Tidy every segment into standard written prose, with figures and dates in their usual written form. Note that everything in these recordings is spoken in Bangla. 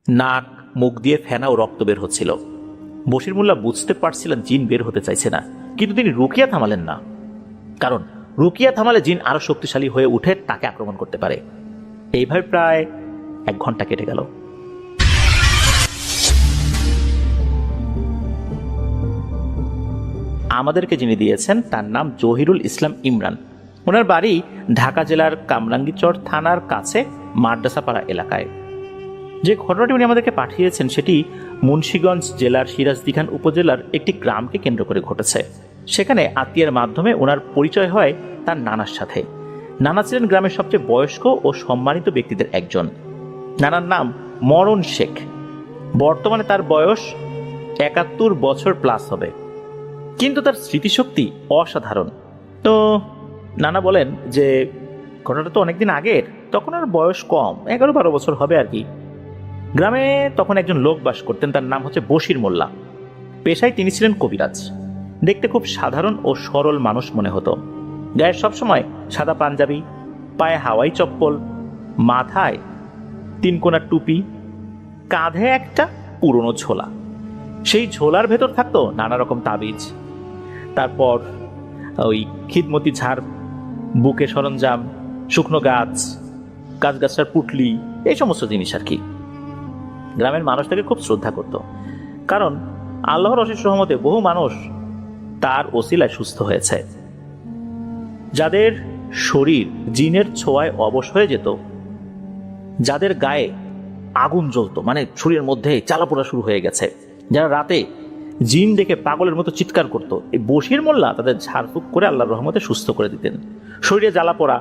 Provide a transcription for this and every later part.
নাক মুখ দিয়ে ফেনা ও রক্ত বের হচ্ছিল। বশির মোল্লা বুঝতে পারছিলেন জিন বের হতে চাইছে না, কিন্তু তিনি রুকিয়া থামালেন না। কারণ রুকিয়া থামালে জিন আরো শক্তিশালী হয়ে উঠে তাকে আক্রমণ করতে পারে। এইভাবে প্রায় 1 ঘন্টা কেটে গেল। আমাদেরকে যিনি দিয়েছেন তার নাম জহিরুল ইসলাম ইমরান। ওনার বাড়ি ঢাকা জেলার কামরাঙ্গীরচর থানার কাছে মাদ্রাসাপাড়া এলাকায়। যে ঘটনাটি উনি আমাদেরকে পাঠিয়েছেন সেটি মুন্সিগঞ্জ জেলার সিরাজদিখান উপজেলার একটি গ্রামকে কেন্দ্র করে ঘটেছে। সেখানে আত্মীয়ের মাধ্যমে ওনার পরিচয় হয় তার নানার সাথে। নানা ছিলেন গ্রামের সবচেয়ে বয়স্ক ও সম্মানিত ব্যক্তিদের একজন। নানার নাম মরণ শেখ। বর্তমানে তার বয়স 71 বছর প্লাস হবে, কিন্তু তার স্মৃতিশক্তি অসাধারণ। তো নানা বলেন যে ঘটনাটা তো অনেকদিন আগের, তখন আর বয়স কম, 11-12 বছর হবে আর কি। গ্রামে তখন একজন লোক বাস করতেন, তার নাম হচ্ছে বশির মোল্লা। পেশায় তিনি ছিলেন কবিরাজ। দেখতে খুব সাধারণ ও সরল মানুষ মনে হতো। গায়ে সবসময় সাদা পাঞ্জাবি, পায়ে হাওয়াই চপ্পল, মাথায় 3 কোণা টুপি, কাঁধে একটা পুরনো ঝোলা। সেই ঝোলার ভেতর থাকতো নানা রকম তাবিজ, তারপর ওই খিদমতি ঝাড়, বুকে সরঞ্জাম, শুকনো গাছ, গাছগাছার পুটলি, এই সমস্ত জিনিস আর কি। গ্রামের মানুষ তাকে খুব শ্রদ্ধা করত, কারণ আল্লাহর অশেষ রহমতে বহু মানুষ তার ওসিলায় সুস্থ হয়েছে। যাদের শরীর জিনের ছোঁয়ায় অবশ হয়ে যেত, যাদের গায়ে আগুন জ্বলতো, মানে শরীরের মধ্যে জ্বালাপোড়া শুরু হয়ে গেছে, যারা রাতে জিন দেখে পাগলের মতো চিৎকার করত, এই বশির মোল্লা তাদের ঝাড়ফুঁক করে আল্লাহর রহমতে সুস্থ করে দিতেন। শরীরে জ্বালাপোড়া,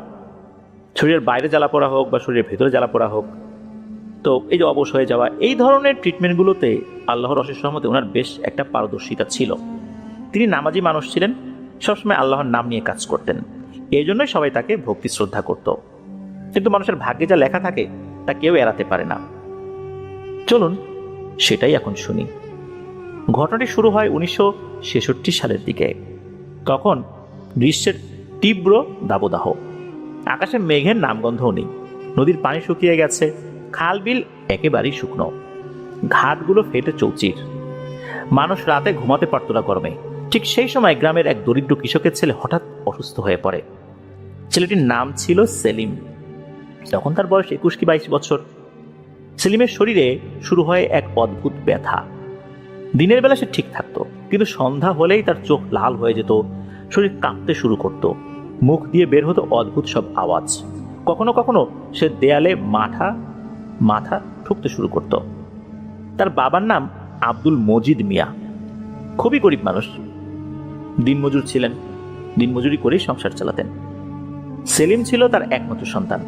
শরীরের বাইরে জ্বালাপোড়া হোক বা শরীরের ভেতরে জ্বালাপোড়া হোক, তো এই যে অবশ হয়ে যাওয়া, এই ধরনের ট্রিটমেন্টগুলোতে আল্লাহর অশেষ রহমতে ওনার বেশ একটা পারদর্শিতা ছিল। তিনি নামাজি মানুষ ছিলেন, সবসময় আল্লাহর নাম নিয়ে কাজ করতেন। এই জন্যই সবাই তাকে ভক্তি শ্রদ্ধা করত। কিন্তু মানুষের ভাগ্যে যা লেখা থাকে তা কেউ এড়াতে পারে না। চলুন সেটাই এখন শুনি। ঘটনাটি শুরু হয় 1966 সালের দিকে। তখন গ্রীষ্মের তীব্র দাবদাহ, আকাশে মেঘের নামগন্ধও নেই, নদীর পানি শুকিয়ে গেছে, খাল বিল একেবারেই শুকনো, ঘাটগুলো ফেটে চৌচির। মানুষ রাতে ঘুমাতে পারত না গরমে। ঠিক সেই সময় গ্রামের এক দরিদ্র কৃষকের ছেলে হঠাৎ অসুস্থ হয়ে পড়ে। ছেলেটির নাম ছিল সেলিম। তখন তার বয়স 21 কি 22 বছর। সেলিমের শরীরে শুরু হয় এক অদ্ভুত ব্যথা। দিনের বেলা সে ঠিক থাকতো, কিন্তু সন্ধ্যা হলেই তার চোখ লাল হয়ে যেত, শরীর কাঁপতে শুরু করত, মুখ দিয়ে বের হতো অদ্ভুত সব আওয়াজ। কখনো কখনো সে দেয়ালে মাথা ঠুকতে শুরু করত। তার বাবার নাম আব্দুল মজিদ মিয়া। খুবই গরিব মানুষ, দিনমজুর ছিলেন, দিনমজুরি করেই সংসার চালাতেন। সেলিম ছিল তার একমাত্র সন্তান।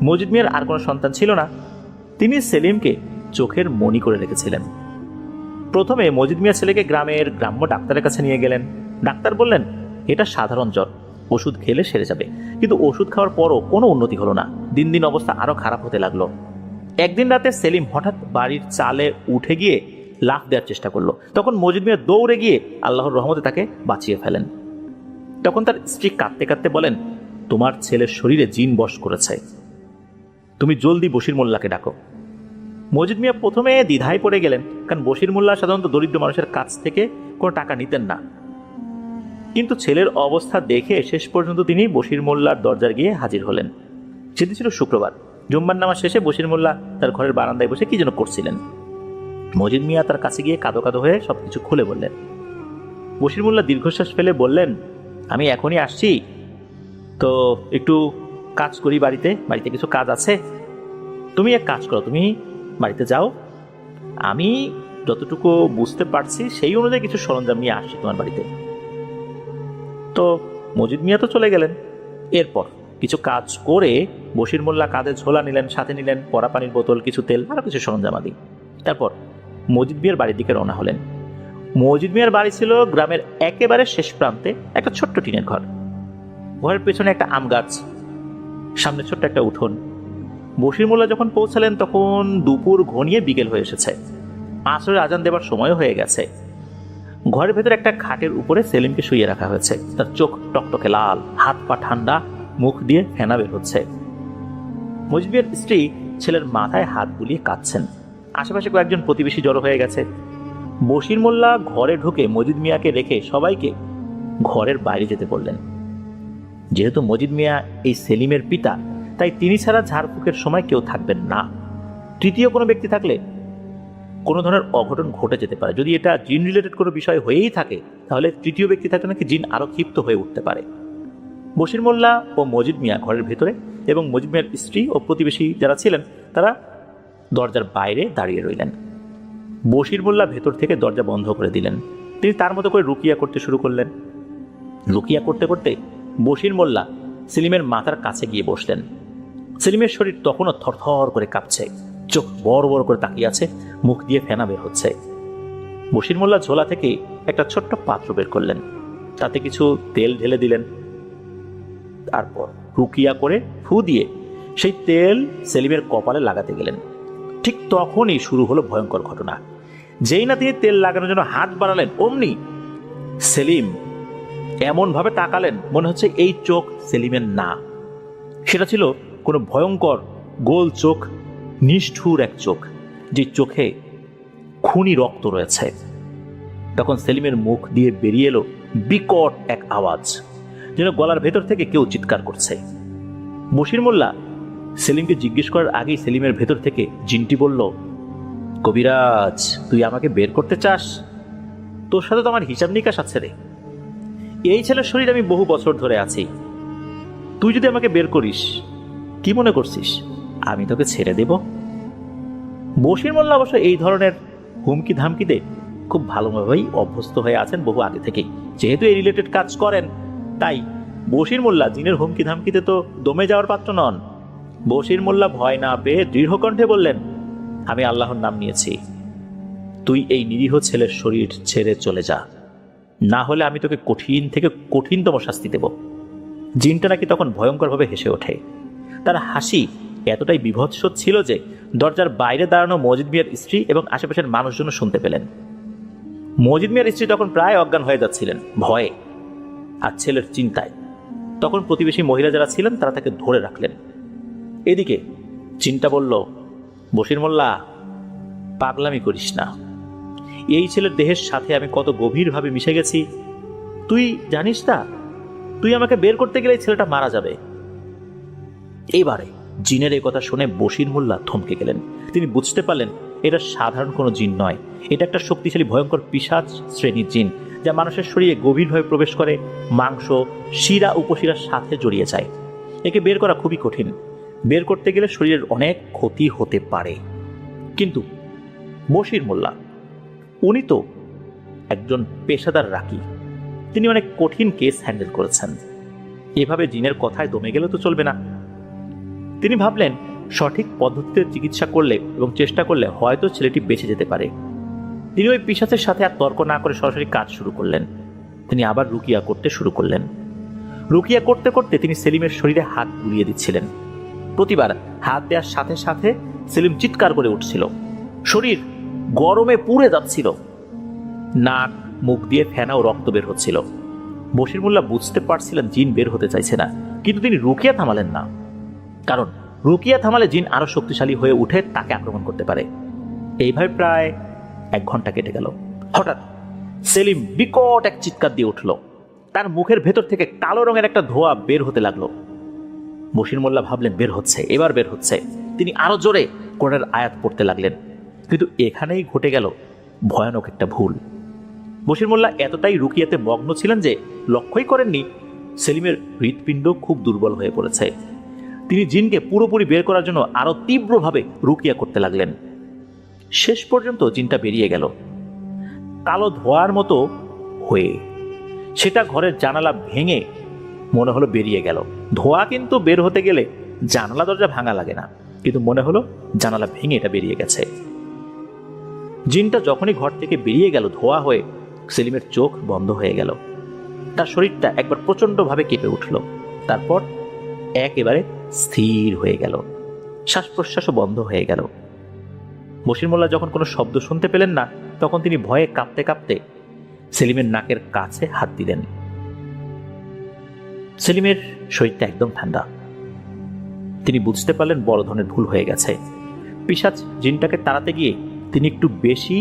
মজিদ মিয়ার আর কোনো সন্তান ছিল না। তিনি সেলিমকে চোখের মণি করে রেখেছিলেন। প্রথমে মজিদ মিয়া ছেলেকে গ্রামের গ্রাম্য ডাক্তারের কাছে নিয়ে গেলেন। ডাক্তার বললেন এটা সাধারণ জ্বর, ওষুধ খেলে সেরে যাবে। কিন্তু ওষুধ খাওয়ার পরও কোনো উন্নতি হলো না। দিন দিন অবস্থা আরো খারাপ হতে লাগলো। একদিন রাতে সেলিম হঠাৎ বাড়ির চালে উঠে গিয়ে লাফ দেওয়ার চেষ্টা করলো। তখন মজিদ মিয়া দৌড়ে গিয়ে আল্লাহর রহমতে তাকে বাঁচিয়ে ফেলেন। তখন তার স্ত্রী কাঁদতে কাঁদতে বলেন, তোমার ছেলের শরীরে জিন বশ করেছে, তুমি জলদি বশির মোল্লাকে ডাকো। মজিদ মিয়া প্রথমে দ্বিধায় পড়ে গেলেন, কারণ বশির মোল্লা সাধারণত দরিদ্র মানুষের কাছ থেকে কোনো টাকা নিতেন না। কিন্তু ছেলের অবস্থা দেখে শেষ পর্যন্ত তিনি বশির মোল্লার দরজায় গিয়ে হাজির হলেন। সেদিন ছিল শুক্রবার। জুম্মার নামাজ শেষে বশির মোল্লা তার ঘরের বারান্দায় বসে কি যেন করছিলেন। মজিদ মিয়া তার কাছে গিয়ে কাঁদো কাঁদো হয়ে সবকিছু খুলে বললেন। বশির মোল্লা দীর্ঘশ্বাস ফেলে বললেন, আমি এখনই আসছি, তো একটু কাজ করি, বাড়িতে কিছু কাজ আছে। তুমি এক কাজ করো, তুমি বাড়িতে যাও, আমি যতটুকু বুঝতে পারছি সেই অনুযায়ী কিছু সরঞ্জাম নিয়ে আসছি তোমার বাড়িতে। তো মজিদ মিয়া তো চলে গেলেন। এরপর কিছু কাজ করে বশির মোল্লা কাঁধে ঝোলা নিলেন, সাথে নিলেন পরা পানির বোতল, কিছু তেল, আরো কিছু সরঞ্জাম আদি। তারপর মজিদ মিয়ার বাড়ির দিকে রওনা হলেন। মজিদ মিয়ার বাড়ি ছিল গ্রামের একেবারে শেষ প্রান্তে, একটা ছোট্ট টিনের ঘর। ঘরের পেছনে একটা আম গাছ, সামনে ছোট্ট একটা উঠোন। বশির মোল্লা যখন পৌঁছালেন তখন দুপুর ঘনিয়ে বিকেল হয়ে এসেছে, আসরের আজান দেবার সময়ও হয়ে গেছে। ঘরের ভেতরে একটা খাটের উপরে সেলিমকে শুইয়ে রাখা হয়েছে। তার চোখ টকটকে লাল, হাত পা ঠান্ডা, মুখ দিয়ে ফেনা বের হচ্ছে। মজিদ মিয়ার স্ত্রী ছেলের মাথায় হাত বুলিয়ে কাঁদছেন। আশেপাশে কয়েকজন প্রতিবেশী জড়ো হয়ে গেছে। বশির মোল্লা ঘরে ঢুকে মজিদ মিয়াকে রেখে সবাইকে ঘরের বাইরে যেতে বললেন। যেহেতু মজিদ মিয়া এই সেলিমের পিতা, তাই তিনি ছাড়া ঝাড়ফুঁকের সময় কেউ থাকবেন না। তৃতীয় কোনো ব্যক্তি থাকলে কোনো ধরনের অঘটন ঘটে যেতে পারে। যদি এটা জিন রিলেটেড কোনো বিষয় হয়েই থাকে, তাহলে তৃতীয় ব্যক্তি থাকলে নাকি জিন আরো ক্ষিপ্ত হয়ে উঠতে পারে। বশির মোল্লা ও মজিদ মিয়া ঘরের ভেতরে এবং মজিদ মিয়ার স্ত্রী ও প্রতিবেশী যারা ছিলেন তারা দরজার বাইরে দাঁড়িয়ে রইলেন। বশির মোল্লা ভেতর থেকে দরজা বন্ধ করে দিলেন। তিনি তার মতো করে রুকিয়া করতে শুরু করলেন। রুকিয়া করতে করতে বশির মোল্লা সেলিমের মাথার কাছে গিয়ে বসলেন। সেলিমের শরীর তখনও থরথর করে কাঁপছে, চোখ বড় বড় করে তাকিয়ে আছে, মুখ দিয়ে ফেনা বের হচ্ছে। বশির মোল্লা ঝোলা থেকে একটা ছোট্ট পাত্র বের করলেন, তাতে কিছু তেল ঢেলে দিলেন। তারপর রুকিয়া করে ফু দিয়ে সেই তেল সেলিমের কপালে লাগাতে গেলেন। ঠিক তখনই শুরু হলো ভয়ঙ্কর ঘটনা। যেই না তিনি তেল লাগানোর জন্য হাত বাড়ালেন, অমনি সেলিম এমন ভাবে তাকালেন মনে হচ্ছে এই চোখ সেলিমের না। সেটা ছিল কোনো ভয়ঙ্কর গোল চোখ, নিষ্ঠুর এক চোখ, যে চোখে খুনি রক্ত রয়েছে। তখন সেলিমের মুখ দিয়ে বেরিয়ে এলো বিকট এক আওয়াজ, যেন গলার ভেতর থেকে কেউ চিৎকার করছে। বশির মোল্লা সেলিমকে জিজ্ঞেস করার আগেই সেলিমের ভেতর থেকে জিনটি বলল, কবিরাজ, তুই আমাকে বের করতে চাস? তোর সাথে তো আমার হিসাব নিকাশ আছে রে। এই ছেলের শরীর আমি বহু বছর ধরে আছি। তুই যদি আমাকে বের করিস, কি মনে করছিস আমি তোকে ছেড়ে দেব? বশির মোল্লা অবশ্য এই ধরনের হুমকি ধামকিতে খুব ভালোভাবেই অভ্যস্ত হয়ে আছেন বহু আগে থেকেই। যেহেতু এই রিলেটেড কাজ করেন, তাই বশির মোল্লা জিনের হুমকি ধামকিতে তো দমে যাওয়ার পাত্র নন। বশির মোল্লা ভয় না পেয়ে দৃঢ় কণ্ঠে বললেন, আমি আল্লাহর নাম নিয়েছি, তুই এই নিরীহ ছেলের শরীর ছেড়ে চলে যা, না হলে আমি তোকে কঠিন থেকে কঠিনতম শাস্তি দেব। জিনটা নাকি তখন ভয়ঙ্করভাবে হেসে ওঠে। তার হাসি এতটাই বিভৎস ছিল যে দরজার বাইরে দাঁড়ানো মজিদ মিয়ার স্ত্রী এবং আশেপাশের মানুষজন শুনতে পেলেন। মজিদ মিয়ার স্ত্রী তখন প্রায় অজ্ঞান হয়ে যাচ্ছিলেন ভয়ে আর ছেলের চিন্তায়। তখন প্রতিবেশী মহিলা যারা ছিলেন তারা তাকে ধরে রাখলেন। এদিকে চিন্তা বলল, বশির মোল্লা, পাগলামি করিস না। এই ছেলের দেহের সাথে আমি কত গভীরভাবে মিশে গেছি তুই জানিস না। তুই আমাকে বের করতে গেলে ছেলেটা মারা যাবে। এইবারে জিনের এই কথা শুনে বশির মোল্লা থমকে গেলেন। তিনি বুঝতে পারলেন এটা সাধারণ কোনো জিন নয়, এটা একটা শক্তিশালী ভয়ঙ্কর পিশাচ শ্রেণীর জিন, যা মানুষের শরীরে গভীরভাবে প্রবেশ করে, মাংস, শিরা, উপশিরার সাথে জড়িয়ে যায়। একে বের করা খুবই কঠিন। বের করতে গেলে শরীরের অনেক ক্ষতি হতে পারে। কিন্তু বশির মোল্লা, উনি তো একজন পেশাদার রাকি, তিনি অনেক কঠিন কেস হ্যান্ডেল করেছেন। এভাবে জিনের কথায় দমে গেলে তো চলবে না। তিনি ভাবলেন সঠিক পদ্ধতিতে চিকিৎসা করলে এবং চেষ্টা করলে হয়তো ছেলেটি বেঁচে যেতে পারে। তিনি ওই পিশাচের সাথে আর তর্ক না করে সরাসরি কাজ শুরু করলেন। তিনি আবার রুকিয়া করতে শুরু করলেন। রুকিয়া করতে করতে তিনি সেলিমের শরীরে হাত বুলিয়ে দিচ্ছিলেন। প্রতিবার হাত দেওয়ার সাথে সাথে সেলিম চিৎকার করে উঠছিল, শরীর গরমে পুড়ে যাচ্ছিল, নাক মুখ দিয়ে ফেনা ও রক্ত বের হচ্ছিল। বশির মোল্লা বুঝতে পারছিলেন জিন বের হতে চাইছে না, কিন্তু তিনি রুকিয়া থামালেন না। কারণ রুকিয়া থামালে জিন আরো শক্তিশালী হয়ে উঠে তাকে আক্রমণ করতে পারে। এইভাবে প্রায় 1 ঘন্টা কেটে গেল। হঠাৎ সেলিম বিকট এক চিৎকার দিয়ে উঠল। তার মুখের ভেতর থেকে কালো রঙের একটা ধোঁয়া বের হতে লাগলো। বশির মোল্লা ভাবলেন বের হচ্ছে, এবার বের হচ্ছে। তিনি আরো জোরে কোরআনের আয়াত পড়তে লাগলেন। কিন্তু এখানেই ঘটে গেল ভয়ানক একটা ভুল। বশির মোল্লা এতটাই রুকিয়াতে মগ্ন ছিলেন যে লক্ষ্যই করেননি সেলিমের হৃৎপিণ্ড খুব দুর্বল হয়ে পড়েছে। তিনি জিনকে পুরোপুরি বের করার জন্য আরো তীব্রভাবে রুকিয়া করতে লাগলেন। শেষ পর্যন্ত জিনটা বেরিয়ে গেল কালো ধোঁয়ার মতো হয়ে। সেটা ঘরের জানালা ভেঙে মনে হলো বেরিয়ে গেল। ধোঁয়া কিন্তু বের হতে গেলে জানালা দরজা ভাঙা লাগে না, কিন্তু মনে হলো জানালা ভেঙে এটা বেরিয়ে গেছে। জিনটা যখনই ঘর থেকে বেরিয়ে গেল ধোঁয়া হয়ে, সেলিমের চোখ বন্ধ হয়ে গেল। তার শরীরটা একবার প্রচন্ডভাবে কেঁপে উঠল, তারপর একেবারে স্থির হয়ে গেল। শ্বাস প্রশ্বাসও বন্ধ হয়ে গেল। বশির মোল্লা যখন কোনো শব্দ শুনতে পেলেন না, তখন তিনি ভয়ে কাঁপতে কাঁপতে সেলিমের নাকের কাছে হাত দিলেন। সেলিমের শরীরটা একদম ঠান্ডা। তিনি বুঝতে পারলেন বড় ধরনের ভুল হয়ে গেছে। পিশাচ জিনটাকে তাড়াতে গিয়ে তিনি একটু বেশি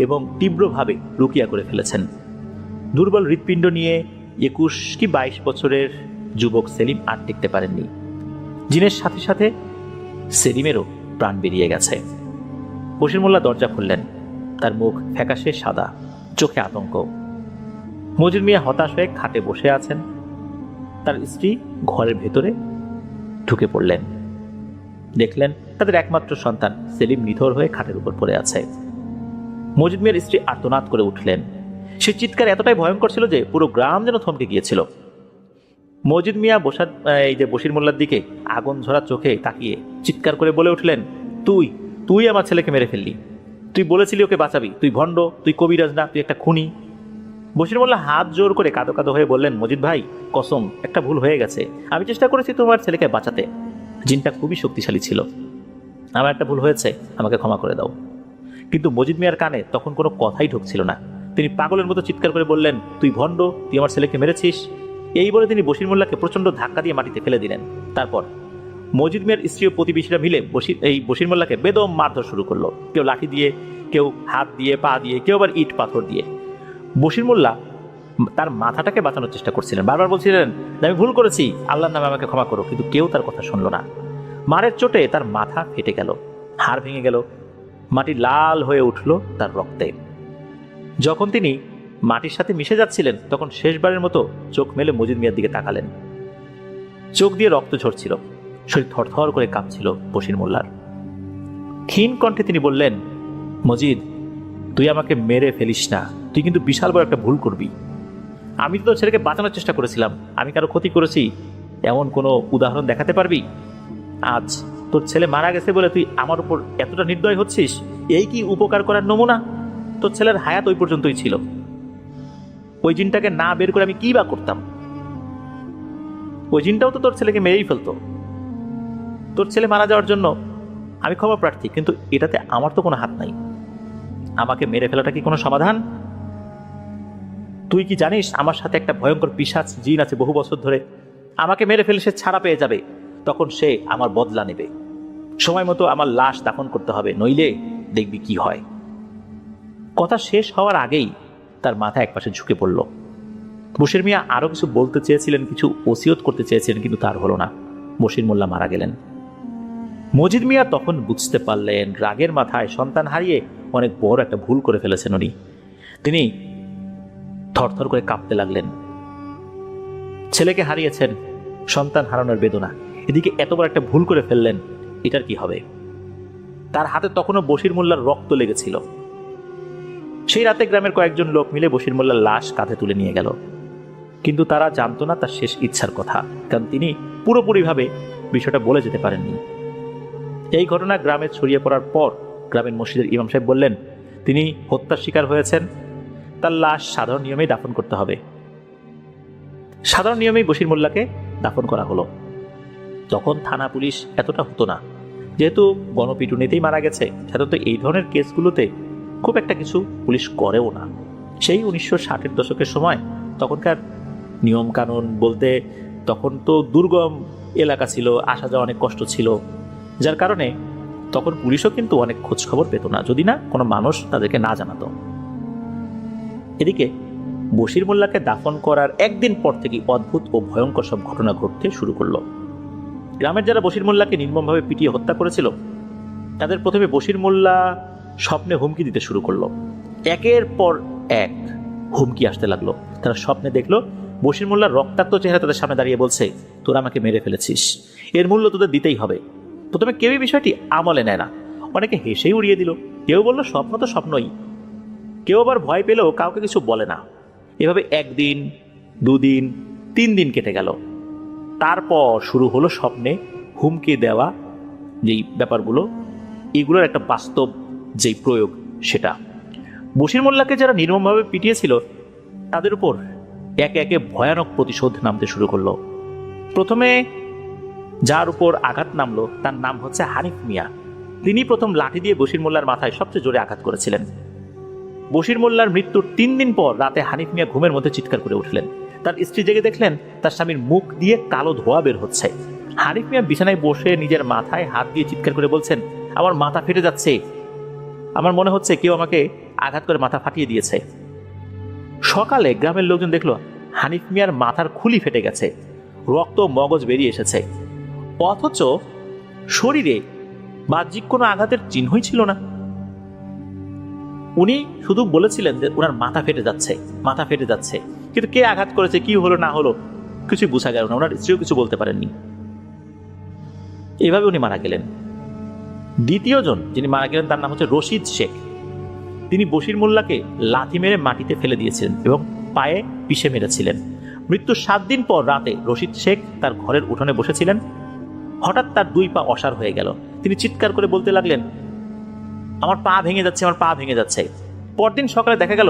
এবং তীব্রভাবে রুকিয়া করে ফেলেছেন। দুর্বল হৃৎপিণ্ড নিয়ে 21 কি 22 বছরের যুবক সেলিম আর টিকতে পারেননি। জিনের সাথে সাথে সেলিমেরও প্রাণ বেরিয়ে গেছে। বশির মোল্লা দরজা খুললেন। তার মুখ ফ্যাকাশে সাদা, চোখে আতঙ্ক। মজিদ মিয়া হতাশ হয়ে খাটে বসে আছেন। তার স্ত্রী ঘরের ভেতরে ঢুকে পড়লেন। দেখলেন তাদের একমাত্র সন্তান সেলিম নিথর হয়ে খাটের উপর পড়ে আছে। মজিদ মিয়ার স্ত্রী আর্তনাদ করে উঠলেন। সে চিৎকার এতটাই ভয়ঙ্কর ছিল যে পুরো গ্রাম যেন থমকে গিয়েছিল। মজিদ মিয়া বশির মোল্লার দিকে আগুন ঝরা চোখে তাকিয়ে চিৎকার করে বলে উঠলেন, তুই তুই আমার ছেলেকে মেরে ফেললি। তুই বলেছিলি ওকে বাঁচাবি। তুই ভণ্ড, তুই কবিরাজ না, তুই একটা খুনি। বশির মোল্লা হাত জোর করে কাঁদো কাঁদো হয়ে বললেন, মজিদ ভাই কসম, একটা ভুল হয়ে গেছে। আমি চেষ্টা করেছি তোমার ছেলেকে বাঁচাতে। জিনটা খুবই শক্তিশালী ছিল। আমার একটা ভুল হয়েছে, আমাকে ক্ষমা করে দাও। কিন্তু মজিদ মিয়ার কানে তখন কোনো কথাই ঢুকছিল না। তিনি পাগলের মতো চিৎকার করে বললেন, তুই ভণ্ড, তুই আমার ছেলেকে মেরেছিস। এই বলে তিনি বশির মোল্লাকে প্রচণ্ড ধাক্কা দিয়ে মাটিতে ফেলে দিলেন। তারপর মজিদ মিয়ার স্ত্রী ও প্রতিবেশীরা মিলে বশির মোল্লাকে বেদম মারধর শুরু করলো। কেউ লাঠি দিয়ে, কেউ হাত দিয়ে, পা দিয়ে, কেউ আবার ইট পাথর দিয়ে। বশির মোল্লা তার মাথাটাকে বাঁচানোর চেষ্টা করছিলেন। বারবার বলছিলেন, আমি ভুল করেছি, আল্লাহর নামে আমাকে ক্ষমা করো। কিন্তু কেউ তার কথা শুনল না। মারের চোটে তার মাথা ফেটে গেল, হাড় ভেঙে গেল, মাটি লাল হয়ে উঠল তার রক্তে। যখন তিনি মাটির সাথে মিশে যাচ্ছিলেন তখন শেষবারের মতো চোখ মেলে মজিদ মিয়ার দিকে তাকালেন। চোখ দিয়ে রক্ত ঝরছিল, শরীর থরথর করে কাঁপছিল বশির মোল্লার। ক্ষীণ কণ্ঠে তিনি বললেন, মজিদ, তুই আমাকে মেরে ফেলিস না। তুই কিন্তু বিশাল বড় একটা ভুল করবি। আমি তো তোর ছেলেকে বাঁচানোর চেষ্টা করেছিলাম। আমি কারো ক্ষতি করেছি এমন কোনো উদাহরণ দেখাতে পারবি? আজ তোর ছেলে মারা গেছে বলে তুই আমার উপর এতটা নির্দয় হচ্ছিস? এই কি উপকার করার নমুনা? তোর ছেলের হায়াত ওই পর্যন্তই ছিল। ওই জিনটাকে না বের করে আমি কি বা করতাম? ওই জিনটাও তো তোর ছেলেকে মেরেই ফেলতো। তোর ছেলে মারা যাওয়ার জন্য আমি ক্ষমা প্রার্থী, কিন্তু এটাতে আমার তো কোনো হাত নাই। আমাকে মেরে ফেলাটা কি কোনো সমাধান? তুই কি জানিস আমার সাথে একটা ভয়ঙ্কর পিশাচ জিন আছে বহু বছর ধরে? আমাকে মেরে ফেলে সে ছাড়া পেয়ে যাবে, তখন সে আমার বদলা নেবে। সময় মতো আমার লাশ দাফন করতে হবে, নইলে দেখবি কি হয়। কথা শেষ হওয়ার আগেই তার মাথা একপাশে ঝুঁকে পড়ল। বশির মিয়া আরো কিছু বলতে চেয়েছিলেন, কিছু ওসিয়ত করতে চেয়েছিলেন, কিন্তু তার হলো না। বশির মোল্লা মারা গেলেন। মজিদ মিয়া তখন বুঝতে পারলেন রাগের মাথায় সন্তান হারিয়ে অনেক বড় একটা ভুল করে ফেলেছেন উনি। তিনি থরথর করে কাঁপতে লাগলেন। ছেলেকে হারিয়েছেন, সন্তান হারানোর বেদনা, এদিকে এত বড় একটা ভুল করে ফেললেন, এটার কি হবে? তার হাতে তখনও বশির মোল্লার রক্ত লেগেছিল। সেই রাতে গ্রামের কয়েকজন লোক মিলে বশির মোল্লার লাশ কাঁধে তুলে নিয়ে গেল। কিন্তু তারা জানতো না তার শেষ ইচ্ছার কথা, কারণ তিনি পুরোপুরিভাবে বিষয়টা বলে যেতে পারেননি। এই ঘটনা গ্রামে ছড়িয়ে পড়ার পর গ্রামের মসজিদের ইমাম সাহেব বললেন, তিনি হত্যার শিকার হয়েছেন, তার লাশ সাধারণ নিয়মেই দাফন করতে হবে। সাধারণ নিয়মেই বশির মোল্লাকে দাফন করা হলো। তখন থানা পুলিশ এতটা হতো না, যেহেতু গণপিটুনিতেই মারা গেছে। সাধারণত এই ধরনের কেসগুলোতে খুব একটা কিছু পুলিশ করেও না। সেই 1960-এর দশকের সময় তখনকার নিয়ম কানুন বলতে, তখন তো দুর্গম এলাকা ছিল, আসা যাওয়া অনেক কষ্ট ছিল, যার কারণে তখন পুলিশও কিন্তু অনেক খোঁজ খবর পেত না, যদি না কোনো মানুষ তাদেরকে না জানাতো। এদিকে বশির মোল্লাকে দাফন করার একদিন পর থেকেই অদ্ভুত ও ভয়ঙ্কর সব ঘটনা ঘটতে শুরু করলো। গ্রামের যারা বশির মোল্লাকে নির্মমভাবে পিটিয়ে হত্যা করেছিল, তাদের প্রথমে বশির মোল্লা স্বপ্নে হুমকি দিতে শুরু করলো। একের পর এক হুমকি আসতে লাগলো। তারা স্বপ্নে দেখলো বশির মোল্লার রক্তাক্ত চেহারা তাদের সামনে দাঁড়িয়ে বলছে, তোরা আমাকে মেরে ফেলেছিস, এর মূল্য তোদের দিতেই হবে। প্রথমে কেউই বিষয়টি আমলে নেয় না, অনেকে হেসেই উড়িয়ে দিল। কেউ বলল স্বপ্ন তো স্বপ্নই। কেউ আবার ভয় পেলেও কাউকে কিছু বলে না। এভাবে একদিন, দুদিন, 3 দিন কেটে গেল। তারপর শুরু হলো স্বপ্নে হুমকি দেওয়া যেই ব্যাপারগুলো, এগুলোর একটা বাস্তব যেই প্রয়োগ সেটা। বশির মোল্লাকে যারা নির্মমভাবে পিটিয়েছিল তাদের উপর একে একে ভয়ানক প্রতিশোধ নামতে শুরু করলো। প্রথমে যার উপর আঘাত নামলো তার নাম হচ্ছে হানিফ মিয়া। তিনি প্রথম লাঠি দিয়ে বশির মোল্লার মাথায় সবচেয়ে জোরে আঘাত করেছিলেন। বশির মোল্লার মৃত্যুর 3 দিন পর রাতে হানিফ মিয়া ঘুমের মধ্যে চিৎকার করে উঠলেন। তার স্ত্রী জেগে দেখলেন তার স্বামীর মুখ দিয়ে কালো ধোঁয়া বের হচ্ছে। হানিফ মিয়া বিছানায় বসে নিজের মাথায় হাত দিয়ে চিৎকার করে বলছেন, আমার মাথা ফেটে যাচ্ছে, আমার মনে হচ্ছে কেউ আমাকে আঘাত করে মাথা ফাটিয়ে দিয়েছে। সকালে গ্রামের লোকজন দেখলো হানিফ মিয়ার মাথার খুলি ফেটে গেছে, রক্ত মগজ বেরিয়ে এসেছে, অথচ শরীরে বাহ্যিক কোনো আঘাতের চিহ্নই ছিল না। উনি শুধু বলেছিলেন যে ওনার মাথা ফেটে যাচ্ছে, মাথা ফেটে যাচ্ছে, কিন্তু কে আঘাত করেছে, কি হলো না হলো কিছুই বোঝা গেল না। ওনার স্ত্রীও কিছু বলতে পারেননি। এভাবে উনি মারা গেলেন। দ্বিতীয় জন যিনি মারা গেলেন তার নাম হচ্ছে রশিদ শেখ। তিনি বশির মোল্লাকে লাথি মেরে মাটিতে ফেলে দিয়েছিলেন এবং পায়ে পিষে মেরেছিলেন। মৃত্যুর 7 দিন পর রাতে রশিদ শেখ তার ঘরের উঠোনে বসেছিলেন। হঠাৎ তার 2 পা অসাড় হয়ে গেল। তিনি চিৎকার করে বলতে লাগলেন, আমার পা ভেঙে যাচ্ছে, আমার পা ভেঙে যাচ্ছে। পরদিন সকালে দেখা গেল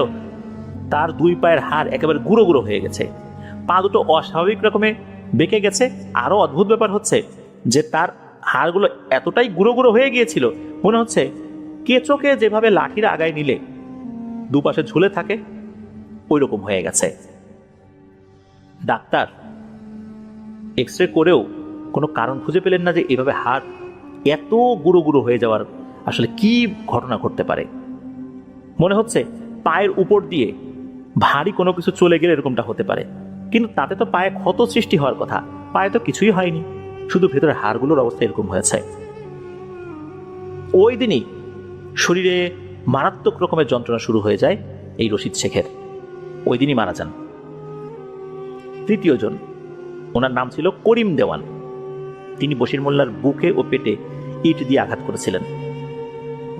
তার 2 পায়ের হাড় একেবারে গুঁড়ো গুঁড়ো হয়ে গেছে, পা দুটো অস্বাভাবিক রকমে বেঁকে গেছে। আরো অদ্ভুত ব্যাপার হচ্ছে যে তার হাড়গুলো এতটাই গুঁড়ো গুঁড়ো হয়ে গিয়েছিল, মনে হচ্ছে কেঁচোকে যেভাবে লাঠির আগায় নিলে দুপাশে ঝুলে থাকে ওই রকম হয়ে গেছে। ডাক্তার এক্স রে করেও কোনো কারণ খুঁজে পেলেন না যে এভাবে হাড় এত গুঁড়ো গুঁড়ো হয়ে যাওয়ার আসলে কি ঘটনা ঘটতে পারে। মনে হচ্ছে পায়ের উপর দিয়ে ভারী কোনো কিছু চলে গেলে এরকমটা হতে পারে, কিন্তু তাতে তো পায়ে ক্ষত সৃষ্টি হওয়ার কথা, পায়ে তো কিছুই হয়নি, শুধু ভেতরে হাড়গুলোর অবস্থা এরকম হয়েছে। ওই দিনই শরীরে মারাত্মক রকমের যন্ত্রণা শুরু হয়ে যায় এই রশিদ শেখের, ওই দিনই মারা যান। তৃতীয় জন, ওনার নাম ছিল করিম দেওয়ান। তিনি বশির মোল্লার বুকে ও পেটে ইট দিয়ে আঘাত করেছিলেন।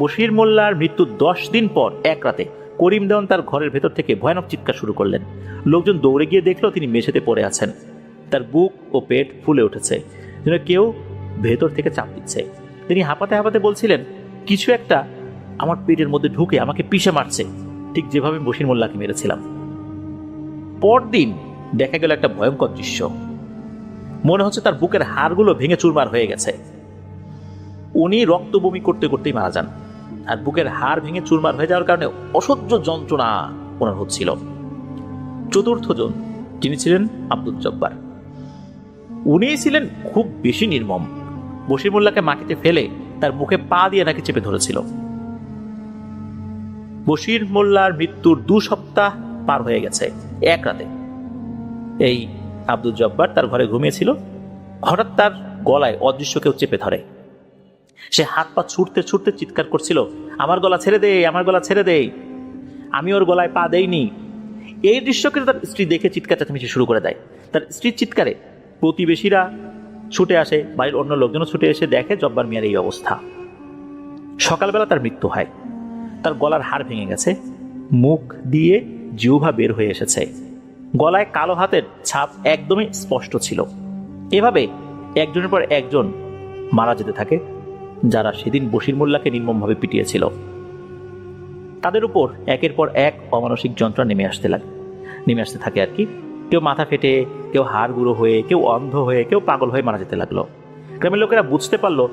বশির মোল্লার মৃত্যুর 10 দিন পর এক রাতে করিম দেওয়ান তার ঘরের ভেতর থেকে ভয়ানক চিৎকার শুরু করলেন। লোকজন দৌড়ে গিয়ে দেখলো তিনি মেঝেতে পড়ে আছেন, তার বুক ও পেট ফুলে উঠেছে, যেন কেউ ভেতর থেকে চাপ দিচ্ছে। তিনি হাঁপাতে হাঁপাতে বলছিলেন, কিছু একটা আমার পেটের মধ্যে ঢুকে আমাকে পিষে মারছে, ঠিক যেভাবে বশির মোল্লাকে মেরেছিলাম। পরদিন দেখা গেল একটা ভয়ঙ্কর দৃশ্য। মনে হচ্ছে তার বুকের হাড়গুলো ভেঙে চুরমার হয়ে গেছে। উনি রক্ত বমি করতে করতেই মারা যান, আর বুকের হাড় ভেঙে চুরমার হয়ে যাওয়ার কারণে অসহ্য যন্ত্রণা ওনার হচ্ছিল। চতুর্থ জন, যিনি ছিলেন আব্দুল জব্বার, উনি ছিলেন খুব বেশি নির্মম। বশির মোল্লাকে মাটিতে ফেলে তার মুখে পা দিয়ে নাকি চেপে ধরেছিল। বশির মোল্লার মৃত্যুর 2 সপ্তাহ পার হয়ে গেছে এক রাতে। এই আব্দুল জব্বার তার ঘরে ঘুমিয়েছিল, হঠাৎ তার গলায় অদৃশ্য কেউ চেপে ধরে। সে হাত পা ছুটতে ছুটতে চিৎকার করছিল, আমার গলা ছেড়ে দে, আমার গলা ছেড়ে দে। আমি ওর গলায় পা দেইনি। এই দৃশ্যকে তার স্ত্রী দেখে চিৎকার চেঁচামেচি শুরু করে দেয়। তার স্ত্রীর চিৎকারে প্রতিবেশীরা ছুটে আসে, বাড়ির অন্য লোকজনও ছুটে এসে দেখে জব্বার মিয়ার এই অবস্থা। সকালবেলা তার মৃত্যু হয়। তার গলার হাড় ভেঙে গেছে, মুখ দিয়ে জিহ্বা বের হয়ে এসেছে, গলায় কালো হাতের ছাপ একদমই স্পষ্ট ছিল। এভাবে একজনের পর একজন মারা যেতে থাকে, যারা সেদিন বশির মোল্লাকে নির্মমভাবে পিটিয়েছিল। তাদের উপর একের পর এক অমানসিক যন্ত্রণা নেমে আসতে থাকে আর কি। কেউ মাথা ফেটে, কেউ হাড় গুঁড়ো হয়ে, কেউ অন্ধ হয়ে, কেউ পাগল হয়ে মারা যেতে লাগলো। গ্রামের লোকেরা বুঝতে পারলো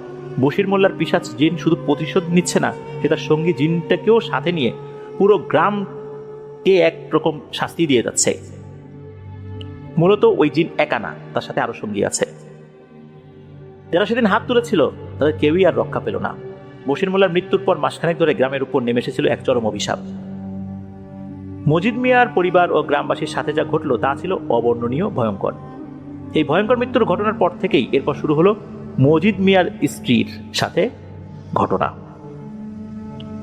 বশির মোল্লার পিশাচ জিন শুধু প্রতিশোধ নিচ্ছে না, সে তার সঙ্গী জিনটাকেও সাথে নিয়ে পুরো গ্রামকে একরকম শাস্তি দিয়ে যাচ্ছে। মূলত ওই জিন একা না, তার সাথে আরো সঙ্গী আছে। যারা সেদিন হাত তুলেছিল তাদের কেউই আর রক্ষা পেল না। বশির মোল্লার মৃত্যুর পর মাসখানেক ধরে গ্রামের উপর নেমে এসেছিল এক চরম অভিশাপ। মজিদ মিয়ার পরিবার ও গ্রামবাসীর সাথে যা ঘটল তা ছিল অবর্ণনীয়, ভয়ঙ্কর। এই ভয়ঙ্কর মৃত্যুর ঘটনার পর থেকেই এরপর শুরু হলো মজিদ মিয়ার স্ত্রীর সাথে ঘটনা।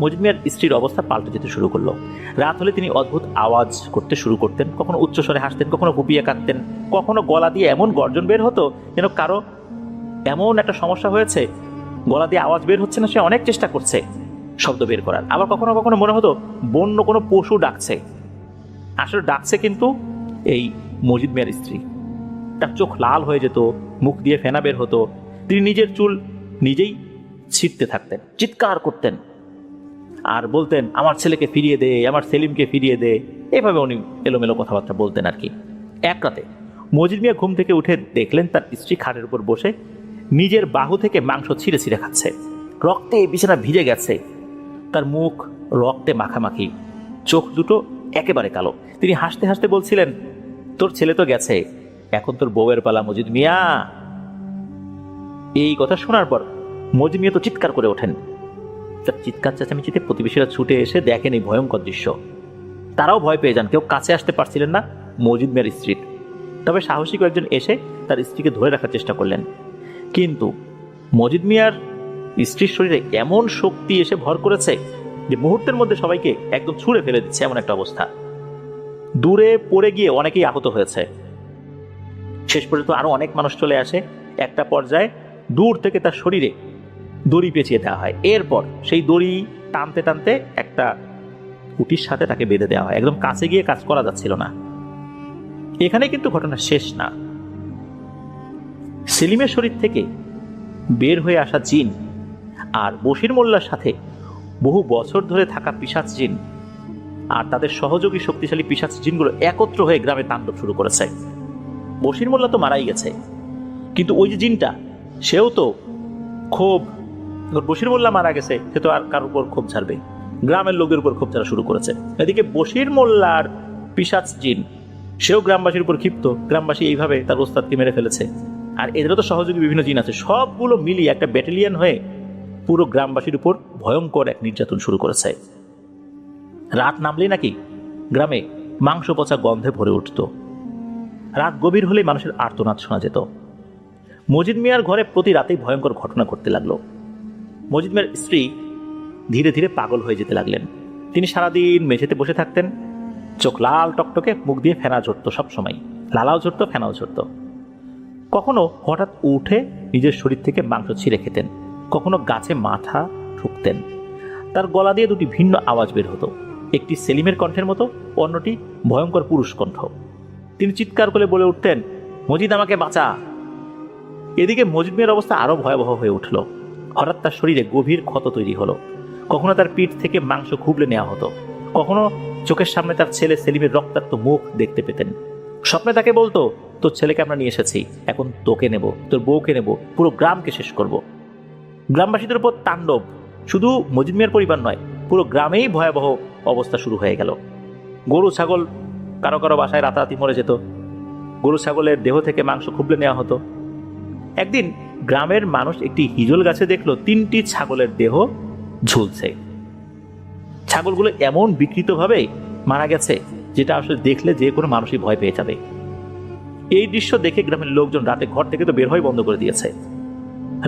মজিদ মিয়ার স্ত্রীর অবস্থা পাল্টে যেতে শুরু করলো। রাত হলে তিনি অদ্ভুত আওয়াজ করতে শুরু করতেন, কখনো উচ্চস্বরে হাসতেন, কখনো ফুপিয়ে কাঁদতেন, কখনো গলা দিয়ে এমন গর্জন বের হতো যেন কারো এমন একটা সমস্যা হয়েছে, গলা দিয়ে আওয়াজ বের হচ্ছে না, সে অনেক চেষ্টা করছে শব্দ বের করার। আবার কখনো কখনো মনে হতো বন্য কোনো পশু ডাকছে, আসলে ডাকছে কিন্তু এই মজিদ মিয়ার স্ত্রী। তার চোখ লাল হয়ে যেত, মুখ দিয়ে ফেনা বের হতো, তিনি নিজের চুল নিজেই ছিঁড়তে থাকতেন, চিৎকার করতেন আর বলতেন, আমার ছেলেকে ফিরিয়ে দে, আমার সেলিমকে ফিরিয়ে দে। এভাবে উনি এলোমেলো কথাবার্তা বলতেন আর কি। এক রাতে মজিদ মিয়া ঘুম থেকে উঠে দেখলেন তার স্ত্রী খাটের উপর বসে নিজের বাহু থেকে মাংস ছিঁড়ে ছিঁড়ে খাচ্ছে, রক্তে বিছানা ভিজে গেছে, তার মুখ রক্তে মাখামাখি, চোখ দুটো একেবারে কালো। তিনি হাসতে হাসতে বলছিলেন, তোর ছেলে তো গেছে, এখন তোর বউয়ের পালা মজিদ মিয়া। এই কথা শোনার পর মজিদ মিয়া তো চিৎকার করে ওঠেন। তার চিৎকার চেঁচামেচিতে প্রতিবেশীরা ছুটে এসে দেখেন এই ভয়ঙ্কর দৃশ্য। তারাও ভয় পেয়ে যান, কেউ কাছে আসতে পারছিলেন না মজিদ মিয়ার স্ত্রীর। তবে সাহসী কয়েকজন এসে তার স্ত্রীকে ধরে রাখার চেষ্টা করলেন, কিন্তু মজিদ মিয়ার স্ত্রীর শরীরে এমন শক্তি এসে ভর করেছে যে মুহূর্তের মধ্যে সবাইকে একদম ছুঁড়ে ফেলে দিচ্ছে, এমন একটা অবস্থা। দূরে পড়ে গিয়ে অনেকেই আহত হয়েছে। শেষ পর্যন্ত আরো অনেক মানুষ চলে আসে। একটা পর্যায়ে দূর থেকে তার শরীরে দড়ি পেঁচিয়ে দেওয়া হয়। এরপর সেই দড়ি টানতে টানতে একটা খুঁটির সাথে তাকে বেঁধে দেওয়া হয়। একদম কাছে গিয়ে কাজ করা যাচ্ছিল না। এখানে কিন্তু ঘটনা শেষ না। সেলিমের শরীর থেকে বের হয়ে আসা জিন আর বশির মোল্লার সাথে বহু বছর ধরে থাকা পিশাচ জিন আর তাদের সহযোগী শক্তিশালী পিশাচ জিনগুলো একত্র হয়ে গ্রামে তাণ্ডব শুরু করেছে। বশির মোল্লা তো মারাই গেছে, কিন্তু ওই যে জিনটা, সেও তো ক্ষোভ, বশির মোল্লা মারা গেছে, সে তো আর কার উপর ক্ষোভ ছাড়বে, গ্রামের লোকের উপর ক্ষোভ ছাড়া শুরু করেছে। এদিকে বশির মোল্লার পিশাচ জিন, সেও গ্রামবাসীর উপর ক্ষিপ্ত। গ্রামবাসী এইভাবে তার ওস্তাদকে মেরে ফেলেছে। আর এদেরও তো সহযোগী বিভিন্ন জিন আছে, সবগুলো মিলিয়ে একটা ব্যাটালিয়ন হয়ে পুরো গ্রামবাসীর উপর ভয়ঙ্কর এক নির্যাতন শুরু করেছে। রাত নামলেই নাকি গ্রামে মাংস পচা গন্ধে ভরে উঠত। রাত গভীর হলেই মানুষের আর্তনাদ শোনা যেত। মজিদ মিয়ার ঘরে প্রতি রাতেই ভয়ঙ্কর ঘটনা ঘটতে লাগলো। মজিদ মিয়ার স্ত্রী ধীরে ধীরে পাগল হয়ে যেতে লাগলেন। তিনি সারাদিন মেঝেতে বসে থাকতেন, চোখ লাল টকটকে, মুখ দিয়ে ফেনা ঝরত, সবসময় লালাও ঝরত, ফেনাও ঝরত। কখনো হঠাৎ উঠে নিজের শরীর থেকে মাংস ছিঁড়ে খেতেন, কখনো গাছে মাথা ঠুকতেন। তার গলা দিয়ে দুটি ভিন্ন আওয়াজ বের হতো, একটি সেলিমের কণ্ঠের মতো, অন্যটি ভয়ঙ্কর পুরুষ কণ্ঠ। তিনি চিৎকার করে বলে উঠতেন, মজিদ আমাকে বাঁচা। এদিকে মজিদ মিয়ার অবস্থা আরো ভয়াবহ হয়ে উঠল। হঠাৎ তার শরীরে গভীর ক্ষত তৈরি হলো। কখনো তার পিঠ থেকে মাংস খুবলে নেওয়া হতো, কখনো চোখের সামনে তার ছেলে সেলিমের রক্তাক্ত মুখ দেখতে পেতেন। স্বপ্নে তাকে বলতো, তোর ছেলেকে আমরা নিয়ে এসেছি, এখন তোকে নেব, তোর বউকে নেব, পুরো গ্রামকে শেষ করব। গ্রামবাসীদের উপর তাণ্ডব, শুধু মজিদ মিয়ার পরিবার নয়, পুরো গ্রামেই ভয়াবহ অবস্থা শুরু হয়ে গেল। গরু ছাগল কারো কারো বাসায় রাতারাতি মরে যেত, গরু ছাগলের দেহ থেকে মাংস খুবলে নেওয়া হতো। একদিন গ্রামের মানুষ একটি হিজল গাছে দেখলো 3টি ছাগলের দেহ ঝুলছে। ছাগলগুলো এমন বিকৃতভাবে মারা গেছে যেটা আসলে দেখলে যে কোনো মানুষই ভয় পেয়ে যাবে। এই দৃশ্য দেখে গ্রামের লোকজন রাতে ঘর থেকে তো বের হয়ে বন্ধ করে দিয়েছে।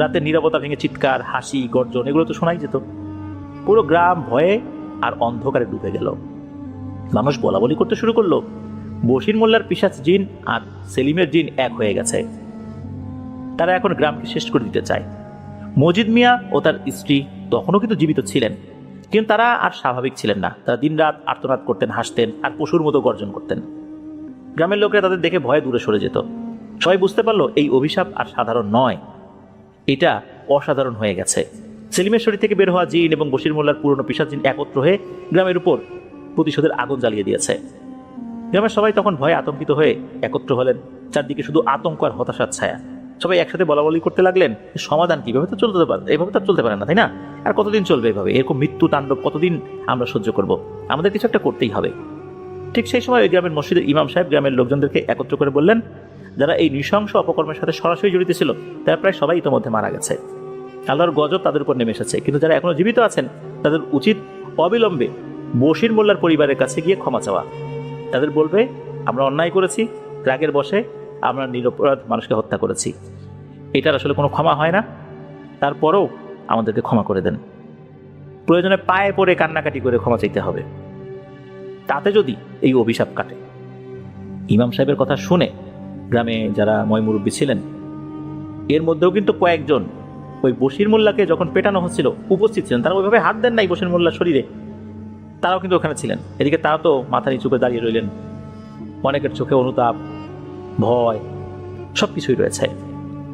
রাতে নীরবতা ভেঙে চিৎকার, হাসি, গর্জন এগুলো তো শোনাই যেত। পুরো গ্রাম ভয়ে আর অন্ধকারে ডুবে গেল। মানুষ বলা বলি করতে শুরু করলো, বশির মোল্লার পিশাচ জিন আর সেলিমের জিন এক হয়ে গেছে, তারা এখন গ্রামকে শেষ করে দিতে চায়। মজিদ মিয়া ও তার স্ত্রী তখনও কিন্তু জীবিত ছিলেন, কিন্তু তারা আর স্বাভাবিক ছিলেন না। তারা দিনরাত আর্তনাদ করতেন, হাসতেন আর পশুর মতো গর্জন করতেন। গ্রামের লোকেরা তাদের দেখে ভয়ে দূরে সরে যেত। সবাই বুঝতে পারলো এই অভিশাপ আর সাধারণ নয়, এটা অসাধারণ হয়ে গেছে। সেলিমের শরীর থেকে বের হওয়া জিন এবং বশির মোল্লার পুরনো পিশাচ জিন একত্র হয়ে গ্রামের উপর প্রতিশোধের আগুন জ্বালিয়ে দিয়েছে। গ্রামের সবাই তখন ভয়ে আতঙ্কিত হয়ে একত্র হলেন। চারদিকে শুধু আতঙ্ক আর হতাশার ছায়া। সবাই একসাথে বলাবলি করতে লাগলেন, সমাধান কিভাবে তো চলতে পারে, এইভাবে তো চলতে পারে না, তাই না? আর কতদিন চলবে এভাবে? এরকম মৃত্যু তাণ্ডব কতদিন আমরা সহ্য করব? আমাদের কিছু একটা করতেই হবে। ঠিক সেই সময় ওই গ্রামের মসজিদের ইমাম সাহেব গ্রামের লোকজনদেরকে একত্র করে বললেন, যারা এই নৃশংস অপকর্মের সাথে সরাসরি জড়িত ছিল তারা প্রায় সবাই ইতোমধ্যে মারা গেছে। আল্লাহর গজব তাদের উপর নেমে এসেছে, কিন্তু যারা এখনো জীবিত আছেন তাদের উচিত অবিলম্বে বশির মোল্লার পরিবারের কাছে গিয়ে ক্ষমা চাওয়া। তাদের বলবে, আমরা অন্যায় করেছি, রাগের বশে আমরা নিরপরাধ মানুষকে হত্যা করেছি, এটার আসলে কোনো ক্ষমা হয় না, তারপরেও আমাদেরকে ক্ষমা করে দেন। প্রয়োজনে পায়ে পড়ে কান্নাকাটি করে ক্ষমা চাইতে হবে, তাতে যদি এই অভিশাপ কাটে। ইমাম সাহেবের কথা শুনে গ্রামে যারা ময়মুরব্বী ছিলেন, এর মধ্যেও কিন্তু কয়েকজন ওই বশির মোল্লাকে যখন পেটানো হচ্ছিল উপস্থিত ছিলেন। তারা ওইভাবে হাত দেন নাই বশির মোল্লার শরীরে, তারাও কিন্তু ওখানে ছিলেন। এদিকে তারা তো মাথা নিচু করে দাঁড়িয়ে রইলেন। অনেকের চোখে অনুতাপ, ভয় সবকিছুই রয়েছে।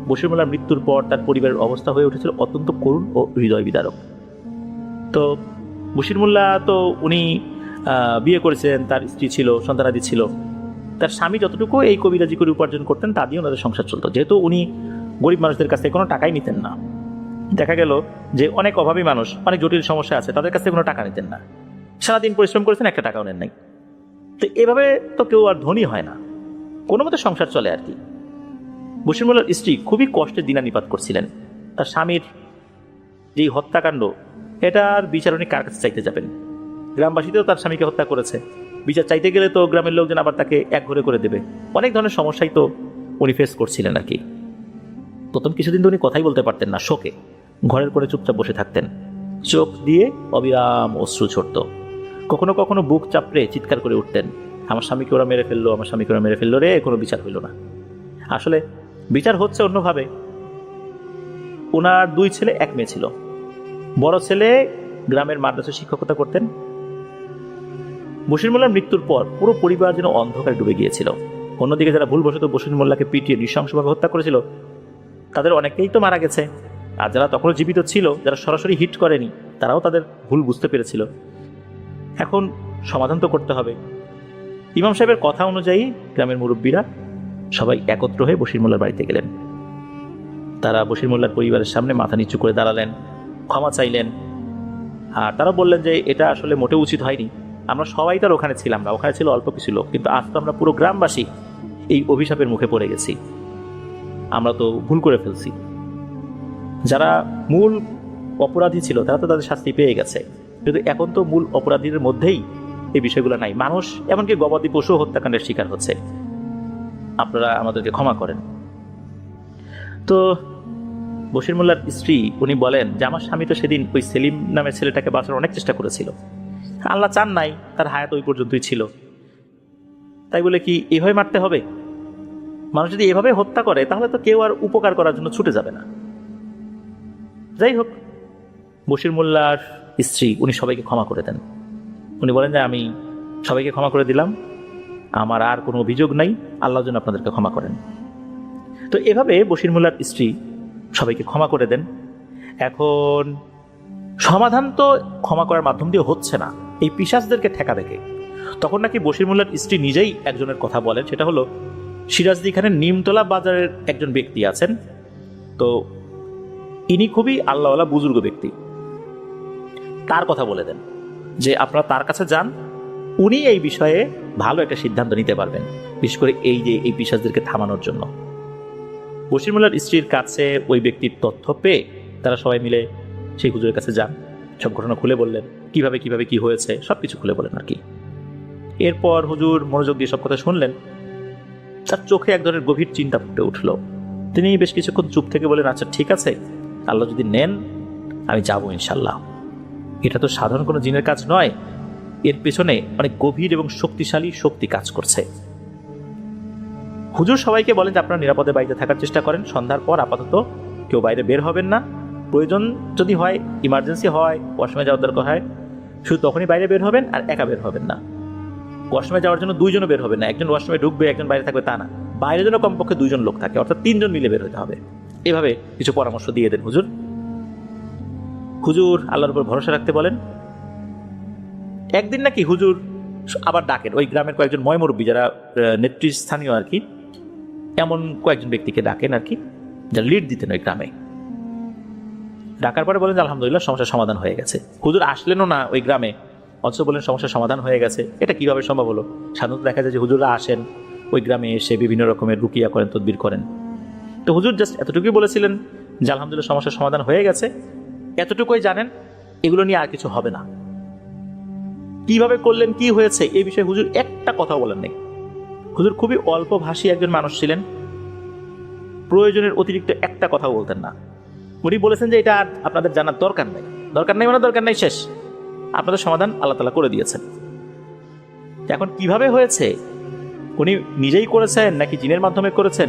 বশির মোল্লার মৃত্যুর পর তার পরিবারের অবস্থা হয়ে উঠেছিল অত্যন্ত করুণ ও হৃদয় বিদারক। তো বশির মোল্লা তো উনি বিয়ে করেছেন, তার স্ত্রী ছিল, সন্তানাদি ছিল। তার স্বামী যতটুকু এই কবিরাজি করে উপার্জন করতেন তা দিয়ে ওনাদের সংসার চলতো। যেহেতু উনি গরিব মানুষদের কাছ থেকে কোনো টাকাই নিতেন না, দেখা গেল যে অনেক অভাবী মানুষ, অনেক জটিল সমস্যা আছে, তাদের কাছ থেকে কোনো টাকা নিতেন না। সারাদিন পরিশ্রম করেছেন, একটা টাকাও নেন নাই। তো এভাবে তো কেউ আর ধনী হয় না, কোনো মতে সংসার চলে আর কি। বশির মোল্লার স্ত্রী খুবই কষ্টের দিনানিপাত করছিলেন। তার স্বামীর যে এই হত্যাকাণ্ড, এটার বিচার উনি কার কাছে চাইতে যাবেন? গ্রামবাসী তো তার স্বামীকে হত্যা করেছে, বিচার চাইতে গেলে তো গ্রামের লোকজন আবার তাকে একঘরে করে দেবে। অনেক ধরনের সমস্যাই তো উনি ফেস করছিলেন আর কি। প্রথম কিছুদিন তো উনি কথাই বলতে পারতেন না, শোকে ঘরের করে চুপচাপ বসে থাকতেন, চোখ দিয়ে অবিরাম অশ্রু ঝরত। কখনো কখনো বুক চাপড়ে চিৎকার করে উঠতেন, আমার স্বামীকে ওরা মেরে ফেললো, আমার স্বামীকে ওরা মেরে ফেললো রে, কোনো বিচার হইল না। আসলে বিচার হচ্ছে অন্যভাবে। ওনার 2 ছেলে 1 মেয়ে ছিল। বড় ছেলে গ্রামের মাদ্রাসায় শিক্ষকতা করতেন। বশির মোল্লার মৃত্যুর পর পুরো পরিবার যেন অন্ধকারে ডুবে গিয়েছিল। অন্যদিকে যারা ভুলবশত বশির মোল্লাকে পিটিয়ে নৃশংসভাবে হত্যা করেছিল, তাদের অনেকেই তো মারা গেছে। আর যারা তখনও জীবিত ছিল, যারা সরাসরি হিট করেনি, তারাও তাদের ভুল বুঝতে পেরেছিল। এখন সমাধান তো করতে হবে। ইমাম সাহেবের কথা অনুযায়ী গ্রামের মুরব্বীরা সবাই একত্র হয়ে বশির মোল্লার বাড়িতে গেলেন। তারা বশির মোল্লার পরিবারের সামনে মাথা নিচু করে দাঁড়ালেন, ক্ষমা চাইলেন। আর তারা বললেন যে এটা আসলে মোটেও উচিত হয়নি, আমরা সবাই তার ওখানে ছিলাম না, ওখানে ছিল অল্প কিছু লোক, কিন্তু আজ তো আমরা পুরো গ্রামবাসী এই অভিশাপের মুখে পড়ে গেছি, আমরা তো ভুল করে ফেলছি। যারা মূল অপরাধী ছিল তারা তো তাদের শাস্তি পেয়ে গেছে, কিন্তু এখন তো মূল অপরাধীদের মধ্যেই এই বিষয়গুলো নাই। মানুষ এমনকি গবাদি পশু হত্যাকাণ্ডের শিকার হচ্ছে, আপনারা আমাদেরকে ক্ষমা করেন। তো বশির মোল্লার স্ত্রী উনি বলেন যে আমার স্বামী তো সেদিন ওই সেলিম নামের ছেলেটাকে বাঁচানোর অনেক চেষ্টা করেছিল, আল্লাহ চান নাই তার হায়াত ওই পর্যন্তই ছিল, তাই বলে কি এভাবে মারতে হবে? মানুষ যদি এভাবে হত্যা করে তাহলে তো কেউ আর উপকার করার জন্য ছুটে যাবে না। যাই হোক, বশির মোল্লার স্ত্রী উনি সবাইকে ক্ষমা করে দেন। উনি বলেন যে আমি সবাইকে ক্ষমা করে দিলাম, আমার আর কোনো অভিযোগ নাই, আল্লাহ যেন আপনাদেরকে ক্ষমা করেন। তো এভাবে বশির মোল্লার স্ত্রী সবাইকে ক্ষমা করে দেন। এখন সমাধান তো ক্ষমা করার মাধ্যম দিয়ে হচ্ছে না, এই পিশাচদেরকে ঠেকাবে কে? তখন নাকি বশির মোল্লার স্ত্রী নিজেই একজনের কথা বলেন, সেটা হলো সিরাজদি খানের নিমতলা বাজারের একজন ব্যক্তি আছেন। তো ইনি খুবই আল্লাহওয়ালা বুজুর্গ ব্যক্তি, তার কথা বলে দেন যে আপনারা তার কাছে যান, উনি এই বিষয়ে ভালো একটা সিদ্ধান্ত নিতে পারবেন, বিশেষ করে এই যে এই পিশাচদেরকে থামানোর জন্য। বশির মোল্লার স্ত্রীর কাছে ওই ব্যক্তির তথ্য পেয়ে তারা সবাই মিলে সেই হুজুরের কাছে যান, সব ঘটনা খুলে বললেন, কিভাবে কিভাবে কি হয়েছে সবকিছু খুলে বলেন আর কি। এরপর হুজুর মনোযোগ দিয়ে সব কথা শুনলেন। তার চোখে এক ধরনের গভীর চিন্তা ফুটে উঠল। তিনি বেশ কিছুক্ষণ চুপ থেকে বলেন, আচ্ছা ঠিক আছে, আল্লাহ যদি নেন আমি যাবো ইনশাল্লাহ। এটা তো সাধারণ কোনো জিনের কাজ নয়, এর পেছনে অনেক গভীর এবং শক্তিশালী শক্তি কাজ করছে। হুজুর সবাইকে বলেন যে আপনারা নিরাপদে বাড়িতে থাকার চেষ্টা করেন, সন্ধ্যার পর আপাতত কেউ বাইরে বের হবেন না, প্রয়োজন যদি হয়, ইমার্জেন্সি হয়, ওয়াশরুমে যাওয়ার দরকার হয়, শুধু তখনই বাইরে বের হবেন, আর একা বের হবেন না। ওয়াশরুমে যাওয়ার জন্য 2 জনও বের হবেন না, একজন ওয়াশরুমে ঢুকবে একজন বাইরে থাকবে তা না, বাইরে যেন কমপক্ষে 2 জন লোক থাকে, অর্থাৎ 3 জন মিলে বের হতে হবে। এভাবে কিছু পরামর্শ দিয়ে দেন হুজুর। হুজুর আল্লাহর উপর ভরসা রাখতে বলেন। একদিন নাকি হুজুর আবার ডাকেন ওই গ্রামের কয়েকজন ময়মুরব্বী, যারা নেতৃস্থানীয় আর কি, এমন কয়েকজন ব্যক্তিকে ডাকেন আর কি, যারা লিড দিতেন ওই গ্রামে। ডাকার পরে বলেন যে আলহামদুলিল্লাহ সমস্যার সমাধান হয়ে গেছে। হুজুর আসলেনও না ওই গ্রামে, অথচ বলেন সমস্যার সমাধান হয়ে গেছে। এটা কিভাবে সম্ভব হলো? সাধারণত দেখা যায় যে হুজুররা আসেন ওই গ্রামে, এসে বিভিন্ন রকমের রুকিয়া করেন, তদবির করেন। তো হুজুর জাস্ট এতটুকুই বলেছিলেন যে আলহামদুলিল্লাহ সমস্যার সমাধান হয়ে গেছে, এতটুকুই জানেন, এগুলো নিয়ে আর কিছু হবে না। কিভাবে করলেন, কি হয়েছে এই বিষয়ে হুজুর একটা কথা বলেন নেই। হুজুর খুবই অল্প ভাষী একজন মানুষ ছিলেন, প্রয়োজনের অতিরিক্ত একটা কথা বলতেন না। উনি বলেছেন যে এটা আর আপনাদের জানার দরকার নেই, দরকার নেই মানে দরকার নেই, শেষ, আপনাদের সমাধান আল্লাহ তাআলা করে দিয়েছেন। এখন কিভাবে হয়েছে, উনি নিজেই করেছেন নাকি জিনের মাধ্যমে করেছেন,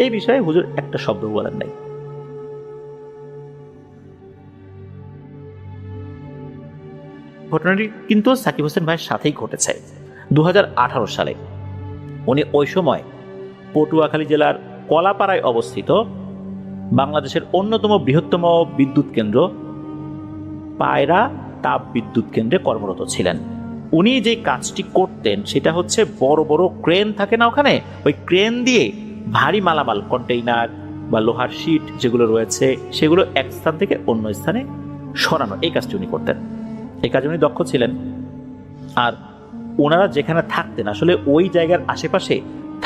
এই বিষয়ে হুজুর একটা শব্দ বলেন নাই। ঘটনাটি কিন্তু সাকিব হোসেন ভাইয়ের সাথেই ঘটেছে 2018 সালে। উনি ওই সময় পটুয়াখালী জেলার কলাপাড়ায় অবস্থিত বাংলাদেশের অন্যতম বৃহত্তম বিদ্যুৎ কেন্দ্র পায়রা তাপ বিদ্যুৎ কেন্দ্রে কর্মরত ছিলেন। উনি যে কাজটি করতেন সেটা হচ্ছে বড় বড় ক্রেন থাকে না ওখানে, ওই ক্রেন দিয়ে ভারী মালামাল, কন্টেইনার বা লোহার শিট যেগুলো রয়েছে সেগুলো এক স্থান থেকে অন্য স্থানে সরানো, এই কাজটি উনি করতেন। এই কাজে উনি দক্ষ ছিলেন। আর ওনারা যেখানে থাকতেন আসলে ওই জায়গার আশেপাশে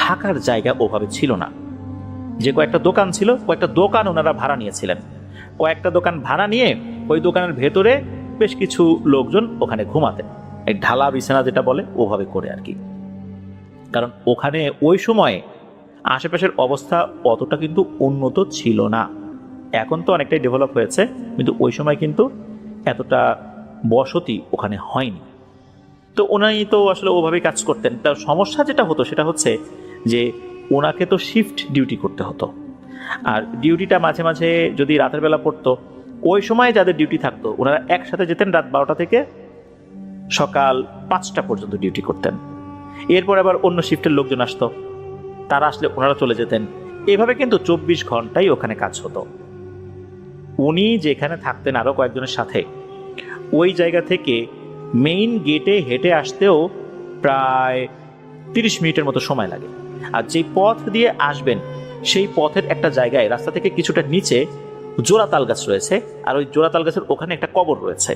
থাকার জায়গা ওভাবে ছিল না। যে কয়েকটা দোকান ছিল, কয়েকটা দোকান ওনারা ভাড়া নিয়েছিলেন। কয়েকটা দোকান ভাড়া নিয়ে ওই দোকানের ভেতরে বেশ কিছু লোকজন ওখানে ঘুমাতেন, এই ঢালা বিছানা যেটা বলে ওভাবে করে আর কি। কারণ ওখানে ওই সময়ে আশেপাশের অবস্থা অতটা কিন্তু উন্নত ছিল না। এখন তো অনেকটাই ডেভেলপ হয়েছে, কিন্তু ওই সময় কিন্তু এতটা বসতি ওখানে হয়নি। তো ওনাই তো আসলে ওভাবেই কাজ করতেন। তার সমস্যা যেটা হতো সেটা হচ্ছে যে ওনাকে তো শিফট ডিউটি করতে হতো, আর ডিউটিটা মাঝে মাঝে যদি রাতের বেলা পড়তো, ওই সময় যাদের ডিউটি থাকতো ওনারা একসাথে যেতেন রাত 12টা থেকে সকাল 5টা পর্যন্ত ডিউটি করতেন। এরপর আবার অন্য শিফটের লোকজন আসতো, তারা আসলে ওনারা চলে যেতেন। এভাবে কিন্তু 24 ঘন্টাই ওখানে কাজ হতো। উনি যেখানে থাকতেন আরও কয়েকজনের সাথে, ওই জায়গা থেকে মেইন গেটে হেঁটে আসতেও প্রায় 30 মিনিটের মতো সময় লাগে। আর যেই পথ দিয়ে আসবেন সেই পথের একটা জায়গায় রাস্তা থেকে কিছুটা নিচে জোড়া তাল গাছ রয়েছে, আর ওই জোড়া তাল গাছের ওখানে একটা কবর রয়েছে।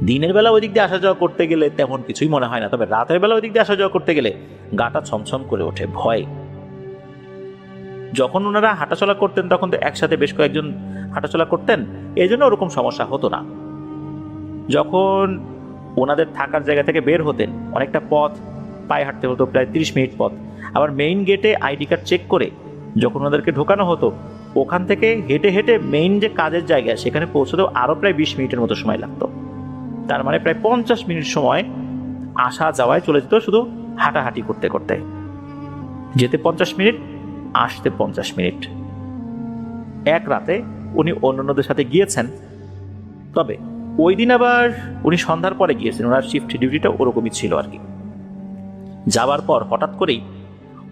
দিনের বেলা ওই দিক দিয়ে আসা যাওয়া করতে গেলে তেমন কিছুই মনে হয় না, তবে রাতের বেলা ওই দিক দিয়ে আসা যাওয়া করতে গেলে গাটা ছমছম করে ওঠে ভয়। যখন ওনারা হাঁটাচলা করতেন তখন তো একসাথে বেশ কয়েকজন হাঁটাচলা করতেন, এই জন্য ওরকম সমস্যা হতো না। যখন ওনাদের থাকার জায়গা থেকে বের হতেন অনেকটা পথ পায়ে হাঁটতে হতো, প্রায় 30 মিনিট পথ। আবার মেইন গেটে আইডি কার্ড চেক করে যখন ওনাদেরকে ঢোকানো হতো, ওখান থেকে হেঁটে হেঁটে মেইন যে কাজের জায়গা সেখানে পৌঁছতেও আরও প্রায় 20 মিনিটের মতো সময় লাগতো। তার মানে প্রায় 50 মিনিট সময় আসা যাওয়ায় চলে যেত শুধু হাঁটাহাঁটি করতে করতে। যেতে 50 মিনিট, আসতে 50 মিনিট। এক রাতে উনি অন্যান্যদের সাথে গিয়েছেন, তবে ওই দিন আবার উনি সন্ধ্যার পরে গিয়েছেন। ওনার শিফট ডিউটিটা ওরকমই ছিল আর কি। যাওয়ার পর হঠাৎ করেই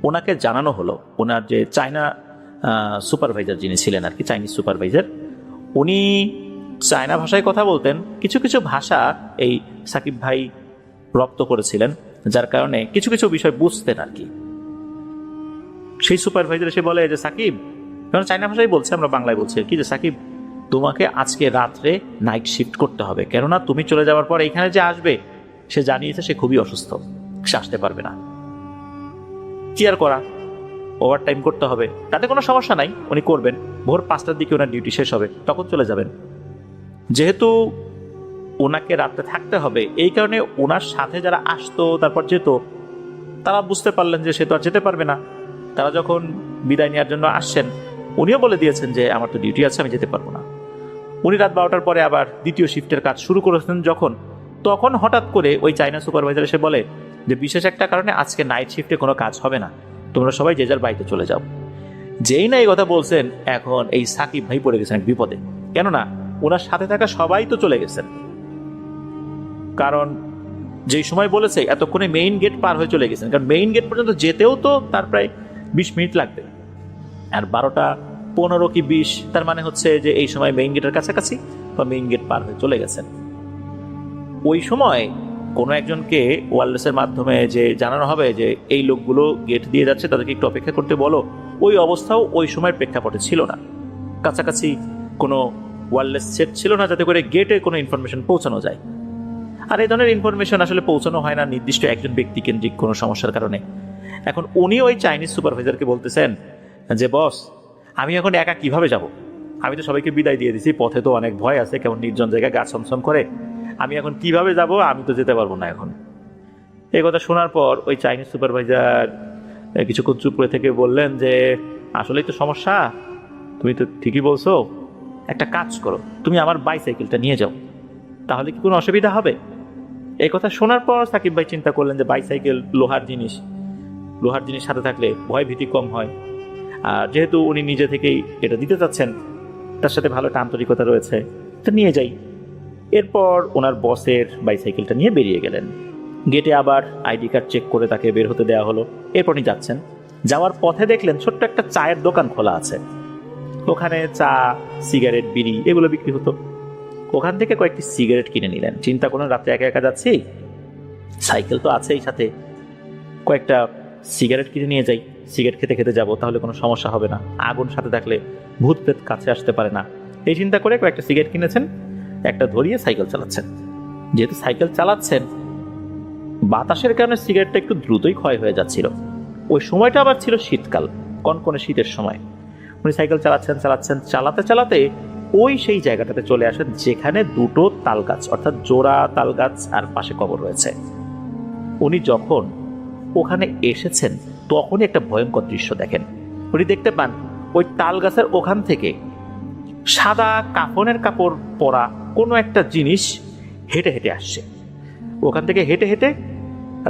ওনাকে জানানো হলো, ওনার যে চায়না সুপারভাইজার যিনি ছিলেন আর কি, চাইনিজ সুপারভাইজার, উনি চায়না ভাষায় কথা বলতেন। কিছু কিছু ভাষা এই সাকিব ভাই রপ্ত করেছিলেন, যার কারণে কিছু কিছু বিষয় বুঝতেন আর কি। সেই সুপারভাইজার এসে বলে যে সাকিব, চায়না ভাষায় বলছে, আমরা বাংলায় বলছি আর কি, যে সাকিব তোমাকে আজকে রাত্রে নাইট শিফট করতে হবে, কেননা তুমি চলে যাওয়ার পর এইখানে যে আসবে সে জানিয়েছে সে খুবই অসুস্থ, সে আসতে পারবে না। কি আর করা, ওভার টাইম করতে হবে। তাতে কোনো সমস্যা নাই, উনি করবেন। ভোর 5টার দিকে ওনার ডিউটি শেষ হবে, তখন চলে যাবেন। যেহেতু ওনাকে রাত্রে থাকতে হবে, এই কারণে ওনার সাথে যারা আসতো তারপর যেত, তারা বুঝতে পারলেন যে সে তো আর যেতে পারবে না। তারা যখন বিদায় নেওয়ার জন্য আসছেন, উনিও বলে দিয়েছেন যে আমার তো ডিউটি আছে, আমি যেতে পারবো না। উনি রাত 12টার পরে আবার দ্বিতীয় শিফটের কাজ শুরু করেছেন যখন, তখন হঠাৎ করে ওই চায়না সুপারভাইজার এসে বলে যে বিশেষ একটা কারণে আজকে নাইট শিফটে কোনো কাজ হবে না, তোমরা সবাই যে যার বাড়িতে চলে যাও। যেই না এই কথা বলছেন, এখন এই সাকিব ভাই পড়ে গেছেন এক বিপদে। কেননা ওনার সাথে থাকা সবাই তো চলে গেছেন, কারণ যেই সময় বলেছে এতক্ষণে মেইন গেট পার হয়ে চলে গেছেন। কারণ মেইন গেট পর্যন্ত যেতেও তো তার প্রায় 20 মিনিট লাগবে, আর 12টা 15 কি 20, তার মানে হচ্ছে যে এই সময় মেইন গেটের কাছাকাছি বা মেইন গেট পার হয়ে চলে গেছেন। ওই সময় কোনো একজনকে ওয়্যারলেসের মাধ্যমে যে জানানো হবে যে এই লোকগুলো গেট দিয়ে যাচ্ছে, তাদেরকে একটু অপেক্ষা করতে বলো, ওই অবস্থাও ওই সময়ের প্রেক্ষাপটে ছিল না। কাছাকাছি কোনো ওয়্যারলেস সেট ছিল না যাতে করে গেটে কোনো ইনফরমেশন পৌঁছানো যায়। আর এই ধরনের ইনফরমেশন আসলে পৌঁছানো হয় না নির্দিষ্ট একজন ব্যক্তি কেন্দ্রিক কোনো সমস্যার কারণে। এখন উনি ওই চাইনিজ সুপারভাইজারকে বলতেছেন যে বস, আমি এখন একা কিভাবে যাব? আমি তো সবাইকে বিদায় দিয়ে দিছি, পথে তো অনেক ভয় আছে, কেমন নির্জন জায়গায় গা ছমছম করে, আমি এখন কিভাবে যাব? আমি তো যেতে পারবো না এখন। এই কথা শোনার পর ওই চাইনিজ সুপারভাইজার কিছুক্ষণ চুপ করে থেকে বললেন যে আসলেই তো সমস্যা, তুমি তো ঠিকই বলছো, একটা কাজ করো, তুমি আমার বাইসাইকেলটা নিয়ে যাও, তাহলে কি কোনো অসুবিধা হবে? এই কথা শোনার পর সাকিব ভাই চিন্তা করলেন যে বাইসাইকেল লোহার জিনিস সাথে থাকলে ভয় ভীতি কম হয়, আর যেহেতু উনি নিজে থেকেই এটা দিতে চাচ্ছেন, তার সাথে ভালো একটা আন্তরিকতা রয়েছে, তো নিয়ে যাই। এরপর ওনার বসের বাইসাইকেলটা নিয়ে বেরিয়ে গেলেন। গেটে আবার আইডি কার্ড চেক করে তাকে বের হতে দেওয়া হলো। এরপর উনি যাচ্ছেন, যাওয়ার পথে দেখলেন ছোট্ট একটা চায়ের দোকান খোলা আছে। ওখানে চা, সিগারেট, বিড়ি এগুলো বিক্রি হতো। ওখান থেকে কয়েকটি সিগারেট কিনে নিলেন। চিন্তা করলেন রাত্রে একা একা যাচ্ছি, সাইকেল তো আছেই সাথে, কয়েকটা সিগারেট কিনে নিয়ে যাই, সিগারেট খেতে খেতে যাবো, তাহলে কোনো সমস্যা হবে না, আগুন সাথে থাকলে ভূত প্রেত কাছে আসতে পারে না। এই চিন্তা করে কয়েকটা সিগারেট কিনেছেন, একটা ধরিয়ে সাইকেল চালাচ্ছেন। যেহেতু সাইকেল চালাচ্ছেন, বাতাসের কারণে সিগারেটটা একটু দ্রুতই ক্ষয় হয়ে যাচ্ছিল। ওই সময়টা আবার ছিল শীতকাল, কনকনে শীতের সময়। উনি সাইকেল চালাচ্ছেন, চালাতে চালাতে ওই সেই জায়গাটাতে চলে আসেন যেখানে দুটো তাল গাছ, অর্থাৎ জোড়া তাল গাছ আর পাশে কবর রয়েছে। উনি যখন ওখানে এসেছেন তখনই একটা ভয়ঙ্কর দৃশ্য দেখেন। উনি দেখতে পান ওই তাল গাছের ওখান থেকে সাদা কাফনের কাপড় পরা কোনো একটা জিনিস হেঁটে হেঁটে আসছে। ওখান থেকে হেঁটে হেঁটে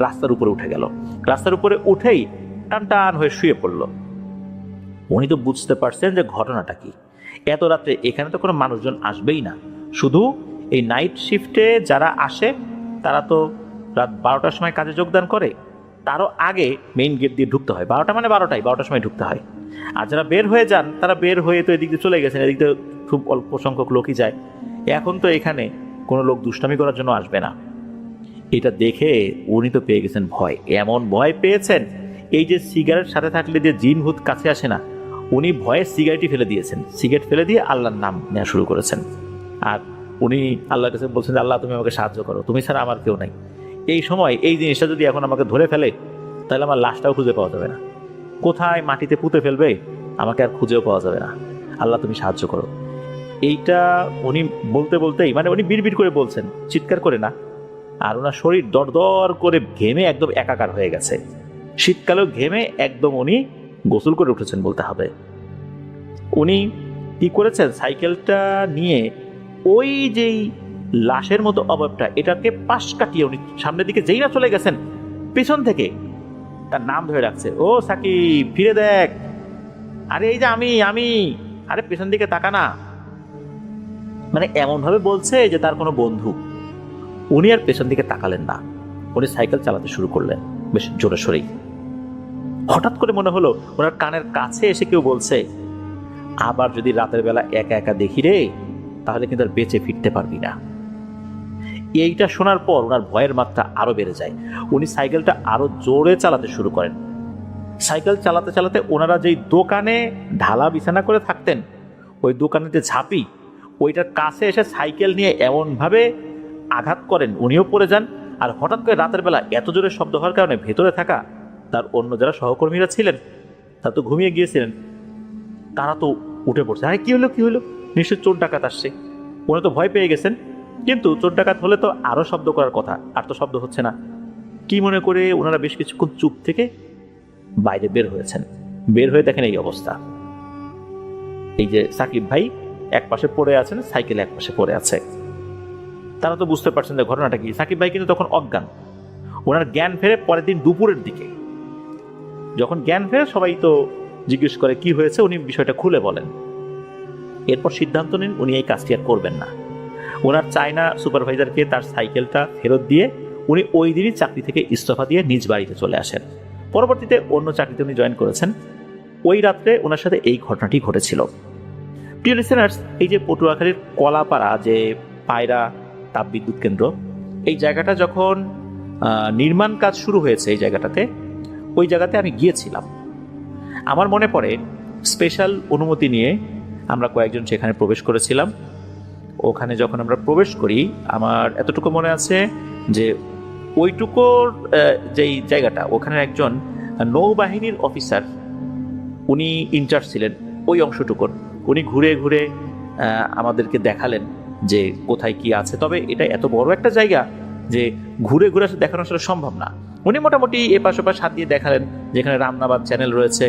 রাস্তার উপরে উঠে গেল। রাস্তার উপরে উঠেই টান টান হয়ে শুয়ে পড়ল। উনি তো বুঝতে পারছেন যে ঘটনাটা কি। এত রাত্রে এখানে তো কোনো মানুষজন আসবেই না, শুধু এই নাইট শিফটে যারা আসে তারা তো রাত 12টার সময় কাজে যোগদান করে, তারও আগে মেইন গেট দিয়ে ঢুকতে হয়। 12টা মানে 12টার সময় ঢুকতে হয়। আর যারা বের হয়ে যান তারা বের হয়ে তো এদিক দিয়ে চলে গেছেন, এদিক দিয়ে খুব অল্প সংখ্যক লোকই যায়। এখন তো এখানে কোনো লোক দুষ্টামি করার জন্য আসবে না। এটা দেখে উনি তো পেয়ে গেছেন ভয়, এমন ভয় পেয়েছেন এই যে সিগারেট সাথে থাকলে যে জিন ভূত কাছে আসে না, উনি ভয়ে সিগারেটই ফেলে দিয়েছেন। সিগারেট ফেলে দিয়ে আল্লাহর নাম নেওয়া শুরু করেছেন। আর উনি আল্লাহর কাছে বলছেন, আল্লাহ তুমি আমাকে সাহায্য করো, তুমি ছাড়া আমার কেউ নাই। এই সময় এই জিনিসটা যদি এখন আমাকে ধরে ফেলে তাহলে আমার লাশটাও খুঁজে পাওয়া যাবে না, কোথায় মাটিতে পুঁতে ফেলবে আমাকে আর খুঁজেও পাওয়া যাবে না, আল্লাহ তুমি সাহায্য করো। এইটা উনি বলতে বলতেই, মানে উনি বিড়বিড় করে বলছেন, চিৎকার করে না। আর ওনার শরীর দরদর করে ঘেমে একদম একাকার হয়ে গেছে। শীতকালেও ঘেমে একদম উনি গোসল করে উঠেছেন বলতে হবে। উনি কি করেছেন, সাইকেলটা নিয়ে ওই যেই লাশের মতো অবয়বটা এটাকে পাশ কাটিয়ে উনি সামনের দিকে যেই না চলে গেছেন, পেছন থেকে তার নাম ধরে রাখছে, ও সাকিব ফিরে দেখ, আরে এই যে আমি আরে পেছন দিকে তাকা না। মানে এমন ভাবে বলছে যে তার কোনো বন্ধু। উনি আর পেছন দিকে তাকালেন না, উনি সাইকেল চালাতে শুরু করলেন বেশ জোরে সোরেই। হঠাৎ করে মনে হলো ওনার কানের কাছে এসে কেউ বলছে, আবার যদি রাতের বেলা একা একা দেখি রে তাহলে কিন্তু আর বেঁচে ফিরতে পারবি না। এইটা শোনার পর ওনার ভয়ের মাত্রা আরো বেড়ে যায়। উনি সাইকেলটা আরো জোরে চালাতে শুরু করেন। সাইকেল চালাতে চালাতে ওনারা যেই দোকানে ঢালা বিছানা করে থাকতেন, ওই দোকানের যে ঝাঁপি ওইটার কাছে এসে সাইকেল নিয়ে এমন ভাবে আঘাত করেন উনিও পড়ে যান। আর হঠাৎ করে রাতের বেলা এত জোরে শব্দ হওয়ার কারণে ভেতরে থাকা তার অন্য যারা সহকর্মীরা ছিলেন তারা তো ঘুমিয়ে গিয়েছিলেন, তারা তো উঠে পড়ছে, আরে কি হলো নিশ্চয় চোর ডাকাত আসছে। উনি তো ভয় পেয়ে গেছেন, কিন্তু চোর ডাকাত হলে তো আরো শব্দ করার কথা, আর তো শব্দ হচ্ছে না। কি মনে করে ওনারা বেশ কিছুক্ষণ চুপ থেকে বাইরে বের হয়েছেন। বের হয়ে দেখেন এই অবস্থা, এই যে সাকিব ভাই এক পাশে পড়ে আছেন, সাইকেল এক পাশে পড়ে আছে। তারা তো বুঝতে পারছেন যে ঘটনাটা কি। সাকিব ভাই কিন্তু তখন অজ্ঞান, ওনার জ্ঞান ফেরে পরের দিন দুপুরের দিকে। যখন জ্ঞান ফেরে সবাই তো জিজ্ঞেস করে কি হয়েছে, উনি বিষয়টা খুলে বলেন। এরপর সিদ্ধান্ত নিন উনি এই কাজটি আর করবেন না। ওনার চায়না সুপারভাইজারকে তার সাইকেলটা ফেরত দিয়ে উনি ওই দিনই চাকরি থেকে ইস্তফা দিয়ে নিজ বাড়িতে চলে আসেন। পরবর্তীতে অন্য চাকরিতে উনি জয়েন করেছেন। ওই রাত্রে ওনার সাথে এই ঘটনাটি ঘটেছিল। প্রিয় লিসেনার্স, এই যে পটুয়াখালীর কলাপাড়া যে পায়রা তাপবিদ্যুৎ কেন্দ্র, এই জায়গাটা যখন নির্মাণ কাজ শুরু হয়েছে এই জায়গাটাতে, ওই জায়গাতে আমি গিয়েছিলাম। আমার মনে পড়ে স্পেশাল অনুমতি নিয়ে আমরা কয়েকজন সেখানে প্রবেশ করেছিলাম। ওখানে যখন আমরা প্রবেশ করি আমার এতটুকু মনে আছে যে ওইটুকুর যেই জায়গাটা, ওখানে একজন নৌবাহিনীর অফিসার উনি ইনচার্জ ছিলেন ওই অংশটুকুর। উনি ঘুরে ঘুরে আমাদেরকে দেখালেন যে কোথায় কি আছে। তবে এটা এত বড় একটা জায়গা যে ঘুরে ঘুরে দেখানো আসলে সম্ভব না। উনি মোটামুটি এপাশ ওপাশ হাত দিয়ে দেখালেন যেখানে রামনাবাদ চ্যানেল রয়েছে,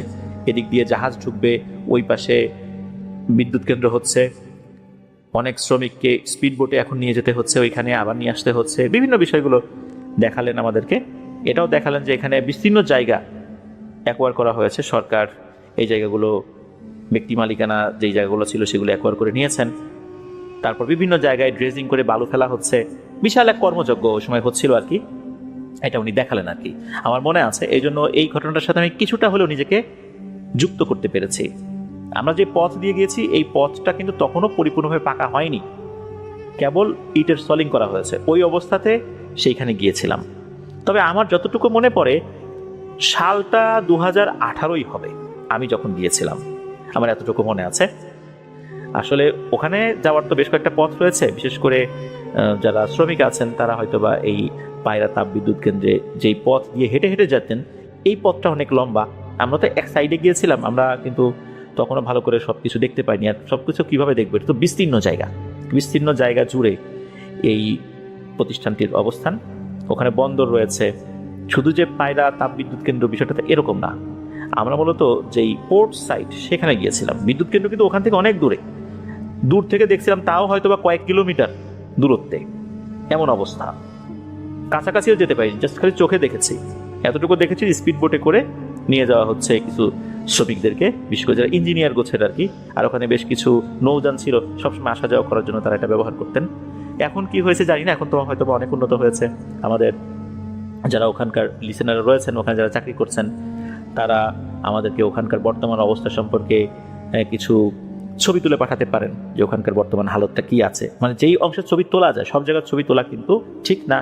এদিক দিয়ে জাহাজ ঢুকবে, ওই পাশে বিদ্যুৎ কেন্দ্র হচ্ছে, অনেক শ্রমিককে স্পিড বোটে এখন নিয়ে যেতে হচ্ছে, ওইখানে আবার নিয়ে আসতে হচ্ছে, বিভিন্ন বিষয়গুলো দেখালেন আমাদেরকে। এটাও দেখালেন যে এখানে বিস্তীর্ণ জায়গা অ্যাকোয়ার করা হয়েছে, সরকার এই জায়গাগুলো ব্যক্তি মালিকানা যেই জায়গাগুলো ছিল সেগুলো অ্যাকোয়ার করে নিয়েছেন। তারপর বিভিন্ন জায়গায় ড্রেজিং করে বালু ফেলা হচ্ছে, বিশাল এক কর্মযজ্ঞ ওই সময় হচ্ছিল আর কি। এটা উনি দেখালেন আর কি, আমার মনে আছে। এই জন্য এই ঘটনাটার সাথে আমি কিছুটা হলেও নিজেকে যুক্ত করতে পেরেছি। আমরা যে পথ দিয়ে গিয়েছি এই পথটা কিন্তু তখনও পরিপূর্ণভাবে পাকা হয়নি, কেবল ইটের সলিং করা হয়েছে। ওই অবস্থাতে সেইখানে গিয়েছিলাম। তবে আমার যতটুকু মনে পড়ে সালটা 2018 হবে আমি যখন গিয়েছিলাম, আমার এতটুকু মনে আছে। আসলে ওখানে যাওয়ার তো বেশ কয়েকটা পথ রয়েছে, বিশেষ করে যারা শ্রমিক আছেন তারা হয়তোবা এই পায়রা তাপবিদ্যুৎ কেন্দ্রে যেই পথ দিয়ে হেঁটে হেঁটে যেতেন এই পথটা অনেক লম্বা। আমরা তো এক সাইডে গিয়েছিলাম, আমরা কিন্তু তখনও ভালো করে সব কিছু দেখতে পাইনি। আর সব কিছু কীভাবে দেখবো, এটা তো বিস্তীর্ণ জায়গা জুড়ে এই প্রতিষ্ঠানটির অবস্থান। ওখানে বন্দর রয়েছে, শুধু যে পায়রা তাপবিদ্যুৎ কেন্দ্র বিষয়টা তো এরকম না। আমরা মূলত যেই পোর্ট সাইট সেখানে গিয়েছিলাম, বিদ্যুৎ কেন্দ্র কিন্তু ওখান থেকে অনেক দূর থেকে দেখছিলাম, তাও হয়তো বা কয়েক কিলোমিটার দূরত্বে, এমন অবস্থা। কাছাকাছিও যেতে পারিনি, জাস্ট খালি চোখে দেখেছি। এতটুকু দেখেছি, স্পিড বোটে করে নিয়ে যাওয়া হচ্ছে কিছু শ্রমিকদেরকে, বিশেষ করে যারা ইঞ্জিনিয়ার গোছের আর কি। আর ওখানে বেশ কিছু নৌযান ছিল, সবসময় আসা যাওয়া করার জন্য তারা এটা ব্যবহার করতেন। এখন কি হয়েছে জানি না, এখন তো হয়তো বা অনেক উন্নত হয়েছে। আমাদের যারা ওখানকার লিসেনার রয়েছেন, ওখানে যারা চাকরি করছেন, তারা আমাদেরকে ওখানকার বর্তমান অবস্থা সম্পর্কে কিছু ছবি তুলে পাঠাতে পারেন, যে ওখানকার বর্তমান হালতটা কি আছে। মানে যেই অংশের ছবি তোলা যায়, সব জায়গার ছবি তোলা কিন্তু ঠিক না।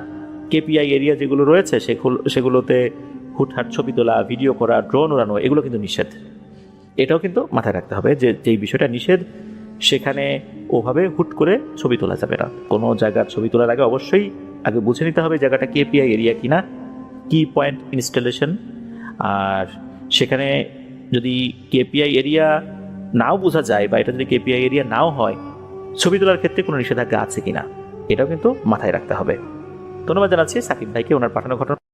কেপিআই এরিয়া যেগুলো রয়েছে সেগুলোতে হুটহাট ছবি তোলা, ভিডিও করা, ড্রোন উড়ানো, এগুলো কিন্তু নিষেধ। এটাও কিন্তু মাথায় রাখতে হবে যে যেই বিষয়টা নিষেধ, সেখানে ওভাবে হুট করে ছবি তোলা যাবে না। কোনো জায়গার ছবি তোলার আগে অবশ্যই আগে বুঝে নিতে হবে জায়গাটা কেপিআই এরিয়া কিনা, কি পয়েন্ট ইনস্টলেশন। আর সেখানে যদি কেপিআই এরিয়া নাও বোঝা যায়, বা এটা যদি কেপিআই এরিয়া নাও হয়, ছবি তোলার ক্ষেত্রে কোনো নিষেধাজ্ঞা আছে কিনা, এটাও কিন্তু মাথায় রাখতে হবে। ধন্যবাদ জানাচ্ছি সাকিব ভাইকে ওনার পাঠানো ঘটনা।